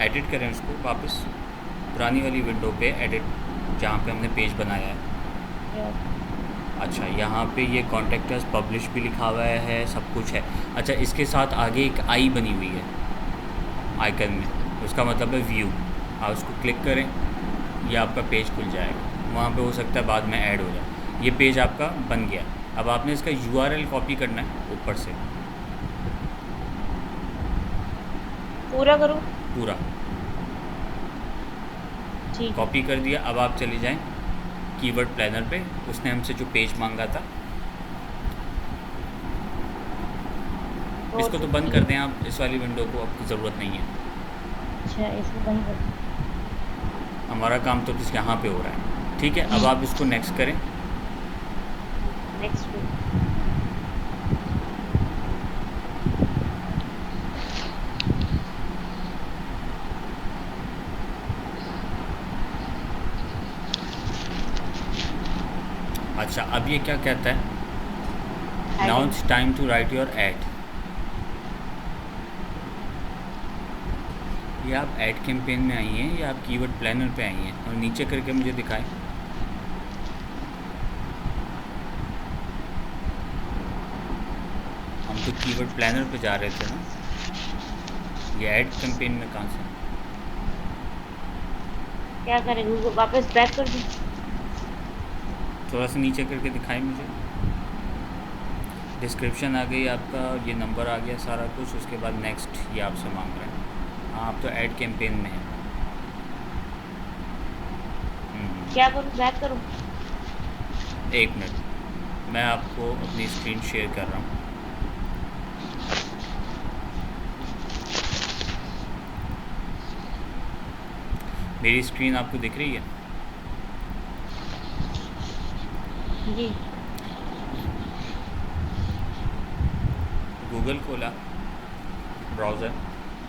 एडिट करें उसको वापस, पुरानी वाली विंडो पे एडिट, जहाँ पे हमने पेज बनाया है। अच्छा, यहाँ पे ये कॉन्टैक्टर्स पब्लिश भी लिखा हुआ है, सब कुछ है। अच्छा, इसके साथ आगे एक आई बनी हुई है आइकन में, उसका मतलब है व्यू। आप उसको क्लिक करें, ये आपका पेज खुल जाएगा, वहाँ पे हो सकता है बाद में ऐड हो जाए। ये पेज आपका बन गया। अब आपने इसका URL कॉपी करना है ऊपर से, पूरा करूँ? पूरा ठीक है। कॉपी कर दिया। अब आप चले जाएं कीवर्ड प्लानर पे, उसने हमसे जो पेज मांगा था, इसको तो बंद कर दें आप, इस वाली विंडो को आपकी ज़रूरत नहीं है। अच्छा, इसको बंद कर दूँ। हमारा काम तो किस यहाँ पे हो रहा है। ठीक है, अब आप इसको नेक्स्ट करें। नेक्स्ट पे। अच्छा, अब ये क्या कहता है, now it's time to write your ad. ये आप ऐड कैंपेन में आई हैं या आप कीवर्ड प्लानर पे आई हैं, और नीचे करके मुझे दिखाएं। हम तो कीवर्ड प्लानर पे जा रहे थे ना, ये ऐड कैंपेन में कहाँ से? क्या करें, गूगल वापस बैक कर दूँ? थोड़ा सा नीचे करके दिखाएं मुझे। डिस्क्रिप्शन आ गई आपका, ये नंबर आ गया सारा कुछ, उसके बाद नेक्स्ट ये आपसे मांग रहे हैं। हाँ, आप तो ऐड कैंपेन में हैं। क्या करूँ, बैक करूँ? एक मिनट, मैं आपको अपनी स्क्रीन शेयर कर रहा हूँ। मेरी स्क्रीन आपको दिख रही है? जी। गूगल खोला, ब्राउज़र,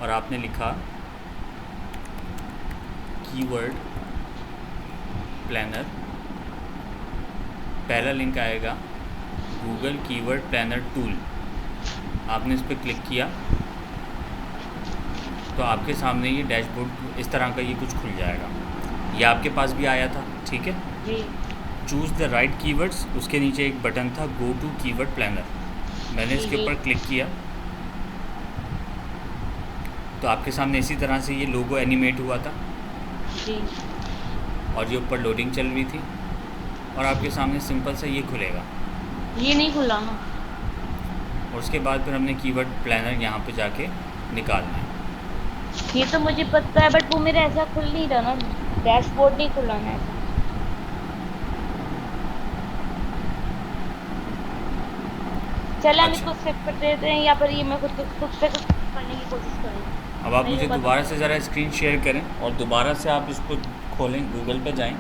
और आपने लिखा कीवर्ड प्लानर। पहला लिंक आएगा गूगल कीवर्ड प्लानर टूल। आपने इस पर क्लिक किया तो आपके सामने ये डैशबोर्ड इस तरह का ये कुछ खुल जाएगा। ये आपके पास भी आया था, ठीक है? जी। चूज़ द राइट कीवर्ड्स, उसके नीचे एक बटन था गो टू कीवर्ड प्लानर। मैंने इसके जी। ऊपर क्लिक किया तो आपके सामने इसी तरह से ये लोगो एनिमेट हुआ था जी। और ये ऊपर लोडिंग चल रही थी और आपके सामने सिंपल सा ये खुलेगा। ये नहीं खुला ना। और उसके बाद फिर हमने कीवर्ड प्लानर यहाँ पे जाके निकालना है। ये तो मुझे पता है, बट वो मेरा ऐसा खुल नहीं रहा ना, डैशबोर्ड नहीं खुला ना ऐसा। चलो हम अच्छा। इसको स्किप कर देते हैं, या फिर ये मैं खुद से कुछ करने की कोशिश करूँगी। अब आप नहीं मुझे होगा तो दोबारा से ज़रा स्क्रीन शेयर करें और दोबारा से आप इसको खोलें, गूगल पे जाएं।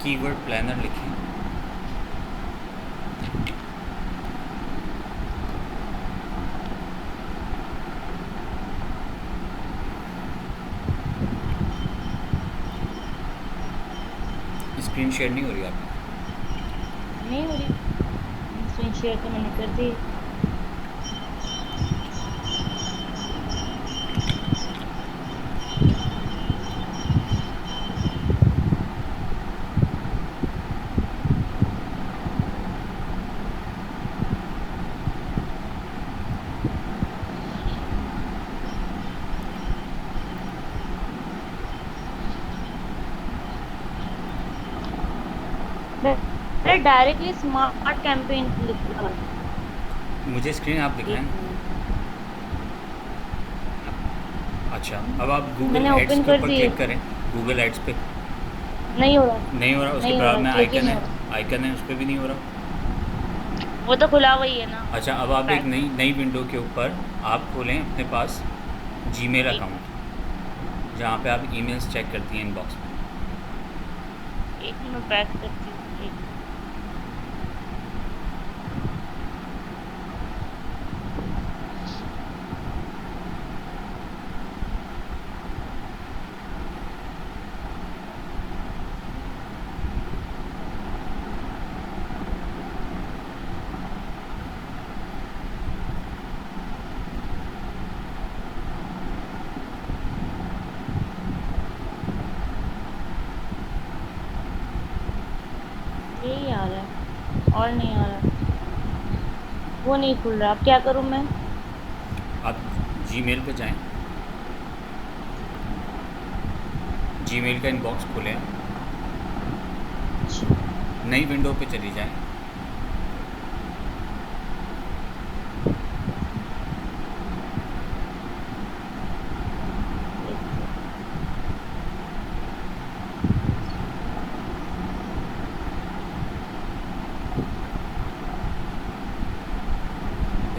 कीवर्ड प्लानर लिखें। स्क्रीन शेयर नहीं हो रही आपकी? नहीं हो रही। स्क्रीन शेयर तो मैंने कर दी। अरे डायरेक्टली स्मार्ट कैंपेन लिखा है। मुझे स्क्रीन आप दिखाएं। अच्छा, अब आप गूगल मैंने एड्स ओपन के कर ऊपर दिए। क्लिक करें। गूगल एड्स पे नहीं हो रहा। नहीं हो रहा, उसके नहीं हो बाद रहा, में क्लिक ही आइकन नहीं है, हो रहा। आइकन है, उस पर भी नहीं हो रहा। वो तो खुला हुआ ही है ना। अच्छा, अब आप एक नई विंडो के ऊपर आप खोलें अपने पास जीमेल अकाउंट, जहाँ पे आप ईमेल्स चेक करती हैं इनबॉक्स में। एक मिनट बैक करती हूँ। यही आ रहा है और नहीं आ रहा, वो नहीं खुल रहा। अब क्या करूँ मैं? आप जीमेल पे जाएं, जीमेल का इनबॉक्स खोलें, नई विंडो पे चली जाएं।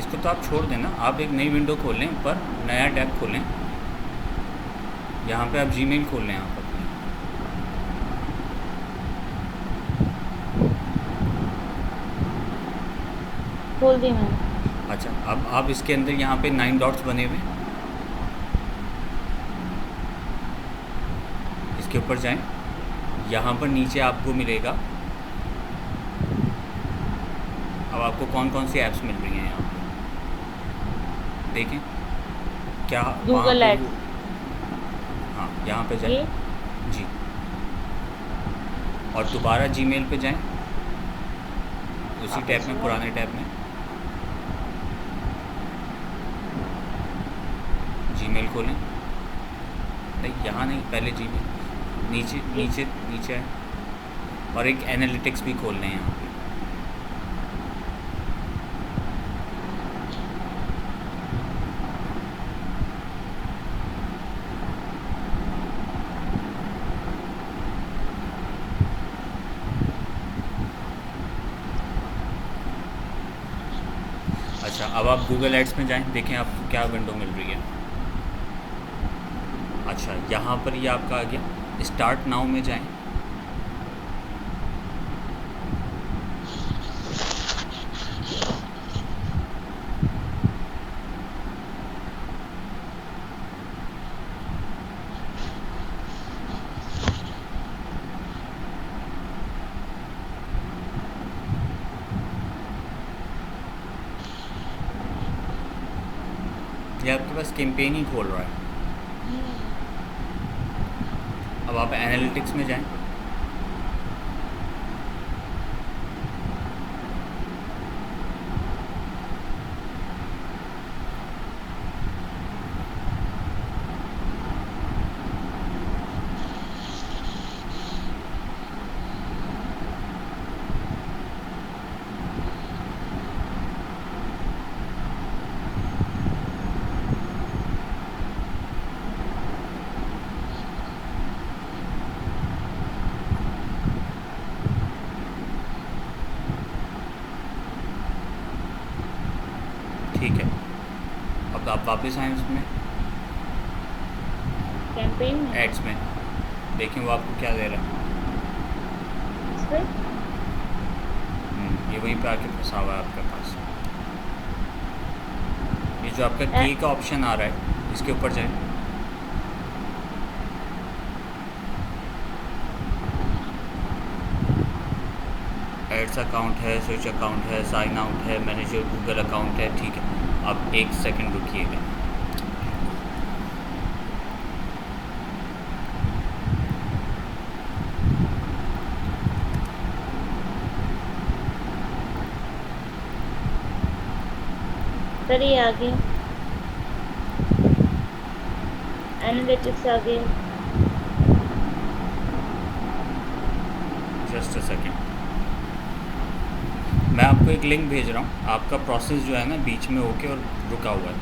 इसको तो आप छोड़ दें ना, आप एक नई विंडो खोलें, ऊपर नया टैब खोलें, यहाँ पे आप जीमेल खोल लें आप अपनी। खोल दी मैंने। अच्छा, अब आप इसके अंदर यहाँ पे 9 डॉट्स बने हुए, इसके ऊपर जाएं, यहाँ पर नीचे आपको मिलेगा, अब आपको कौन कौन सी ऐप्स मिल रही हैं यहाँ पे देखें क्या वहाँ गूगल पे एड्स, हाँ यहाँ पे ये जाएं जी, और दोबारा जीमेल पे जाएं, उसी टैब में, पुराने टैब में जीमेल खोलें, नहीं यहाँ नहीं, पहले जीमेल, नीचे नीचे नीचे है, और एक एनालिटिक्स भी खोलना है यहाँ पे। अच्छा, अब आप गूगल एड्स में जाएं, देखें आपको क्या विंडो मिल रही है। अच्छा, यहाँ पर ये आपका आ गया, स्टार्ट नाउ में जाएं, ये आपके पास कैंपेन ही खोल रहा है। अब आप एनालिटिक्स में जाएं, ठीक है। अब आप वापस आएँ उसमें, कैंपेन में एड्स में, देखें वो आपको क्या दे रहा है। इस पे ये वहीं पे आके फंसा हुआ है आपके पास। ये जो आपका ए- की का ऑप्शन आ रहा है, इसके ऊपर जाएं, एड्स अकाउंट है, स्विच अकाउंट है, साइन आउट है, मैनेज योर गूगल अकाउंट है, ठीक है। अब एक सेकंड रुकिएगा, सर ये आ गया, एनालिटिक्स आ गया। जस्ट अ सेकंड, मैं आपको एक लिंक भेज रहा हूँ। आपका प्रोसेस जो है ना बीच में होके और रुका हुआ है,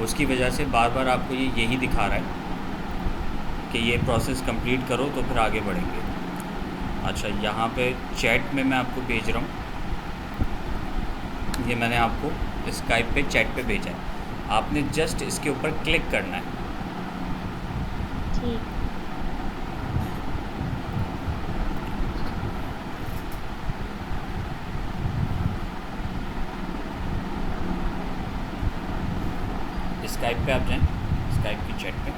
उसकी वजह से बार बार आपको ये यही दिखा रहा है कि ये प्रोसेस कंप्लीट करो तो फिर आगे बढ़ेंगे। अच्छा, यहाँ पे चैट में मैं आपको भेज रहा हूँ, ये मैंने आपको स्काइप पे चैट पे भेजा है, आपने जस्ट इसके ऊपर क्लिक करना है। ठीक, स्काइप पे आप जाएं, स्काइप की चैट पे,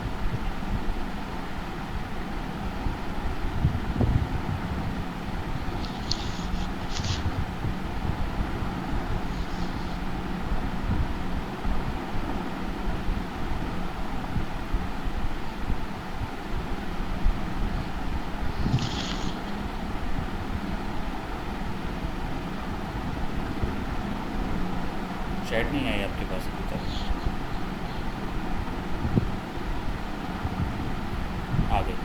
चैट नहीं आई आपके पास अभी तक, आ गई।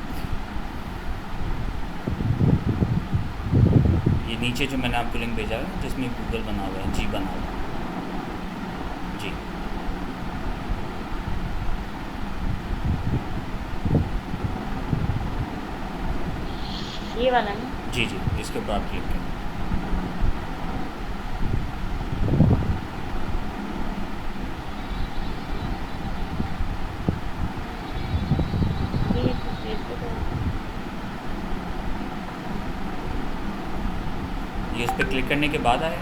ये नीचे जो मैंने आपको लिंक भेजा है जिसमें गूगल बना हुआ है, जी बना हुआ है जी, ये वाला ना, जी जी, इसके ऊपर आप क्लिक करें। ये फेसबुक है। ये इस पर क्लिक करने के बाद आया,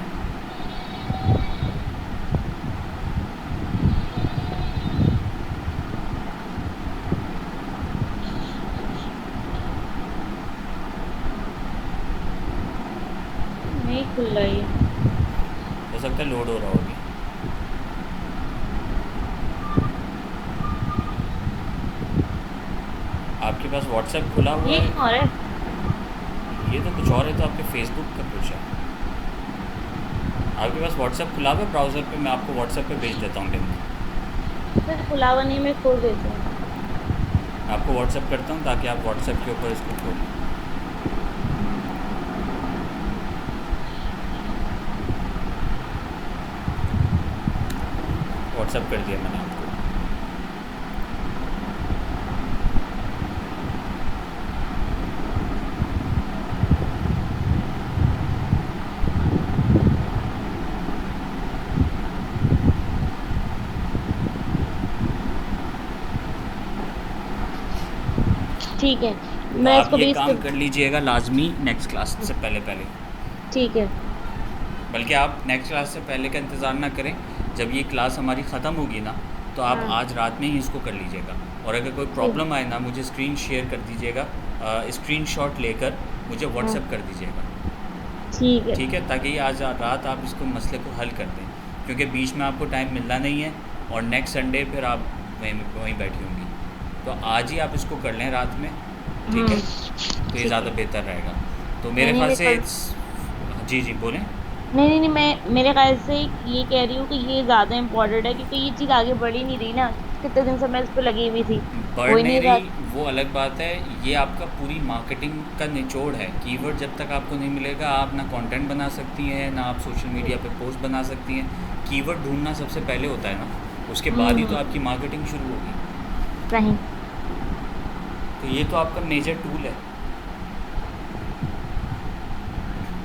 नहीं खुल रहा ये। हो सकता है लोड हो रहा होगी। आपके पास व्हाट्सएप खुला हुआ ये है? क्यों हो रहा है? ये तो कुछ और है, तो आपके फेसबुक का कुछ है। आपके पास व्हाट्सएप खुला हुआ है ब्राउज़र पे? मैं आपको व्हाट्सएप पे भेज देता हूँ लिंक। सर खुला हुआ नहीं, मैं खोल देती हूँ। मैं आपको व्हाट्सएप करता हूँ ताकि आप व्हाट्सएप के ऊपर इसको खोलें। व्हाट्सएप कर दिया मैंने आपको। ठीक है, तो मैं आप इसको ये भेज काम कर। कर लीजिएगा लाजमी नेक्स्ट क्लास से पहले पहले। ठीक है। बल्कि आप नेक्स्ट क्लास से पहले का इंतज़ार ना करें, जब ये क्लास हमारी ख़त्म होगी ना तो आप हाँ। आज रात में ही इसको कर लीजिएगा। और अगर कोई प्रॉब्लम आए ना, मुझे स्क्रीन शेयर कर दीजिएगा, स्क्रीनशॉट लेकर मुझे व्हाट्सएप कर दीजिएगा। ठीक है। ठीक है, ताकि आज रात आप इसको मसले को हल कर दें, क्योंकि बीच में आपको टाइम मिलना नहीं है और नेक्स्ट संडे फिर आप वहीं बैठी होंगी। तो आज ही आप इसको कर लें रात में, ठीक है? तो ये ठीक ज़्यादा है। बेहतर रहेगा। तो मेरे नहीं, ख्याल से कल। जी जी बोलें। नहीं, मैं मेरे ख्याल से ये कह रही हूँ कि ये ज़्यादा इम्पोर्टेंट है, क्योंकि ये चीज़ आगे बढ़ ही नहीं रही ना। कितने दिन से मैं इस पे लगी हुई थी, हो बढ़ ही नहीं नहीं रहा। रही वो अलग बात है, ये आपका पूरी मार्केटिंग का निचोड़ है। कीवर्ड जब तक आपको नहीं मिलेगा, आप ना कंटेंट बना सकती हैं, ना आप सोशल मीडिया पे पोस्ट बना सकती हैं। कीवर्ड ढूंढना सबसे पहले होता है ना, उसके बाद ही तो आपकी मार्केटिंग शुरू होगी। सही। तो ये तो आपका मेजर टूल है,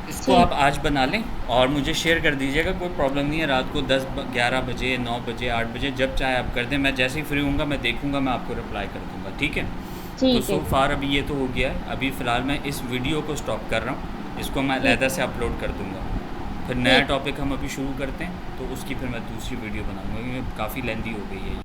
इसको ठीक। आप आज बना लें और मुझे शेयर कर दीजिएगा। कोई प्रॉब्लम नहीं है, रात को 10 11 बजे 9 बजे 8 बजे जब चाहे आप कर दें। मैं जैसे ही फ्री हूँगा मैं देखूँगा, मैं आपको रिप्लाई कर दूँगा, ठीक है? तो ठीक सो है। फार अभी ये तो हो गया है। अभी फ़िलहाल मैं इस वीडियो को स्टॉप कर रहा हूँ, इसको मैं अलहदा से अपलोड कर दूँगा। फिर नया ठीक। टॉपिक हम अभी शुरू करते हैं, तो उसकी फिर मैं दूसरी वीडियो बनाऊँगा, क्योंकि काफ़ी लेंदी हो गई है ये।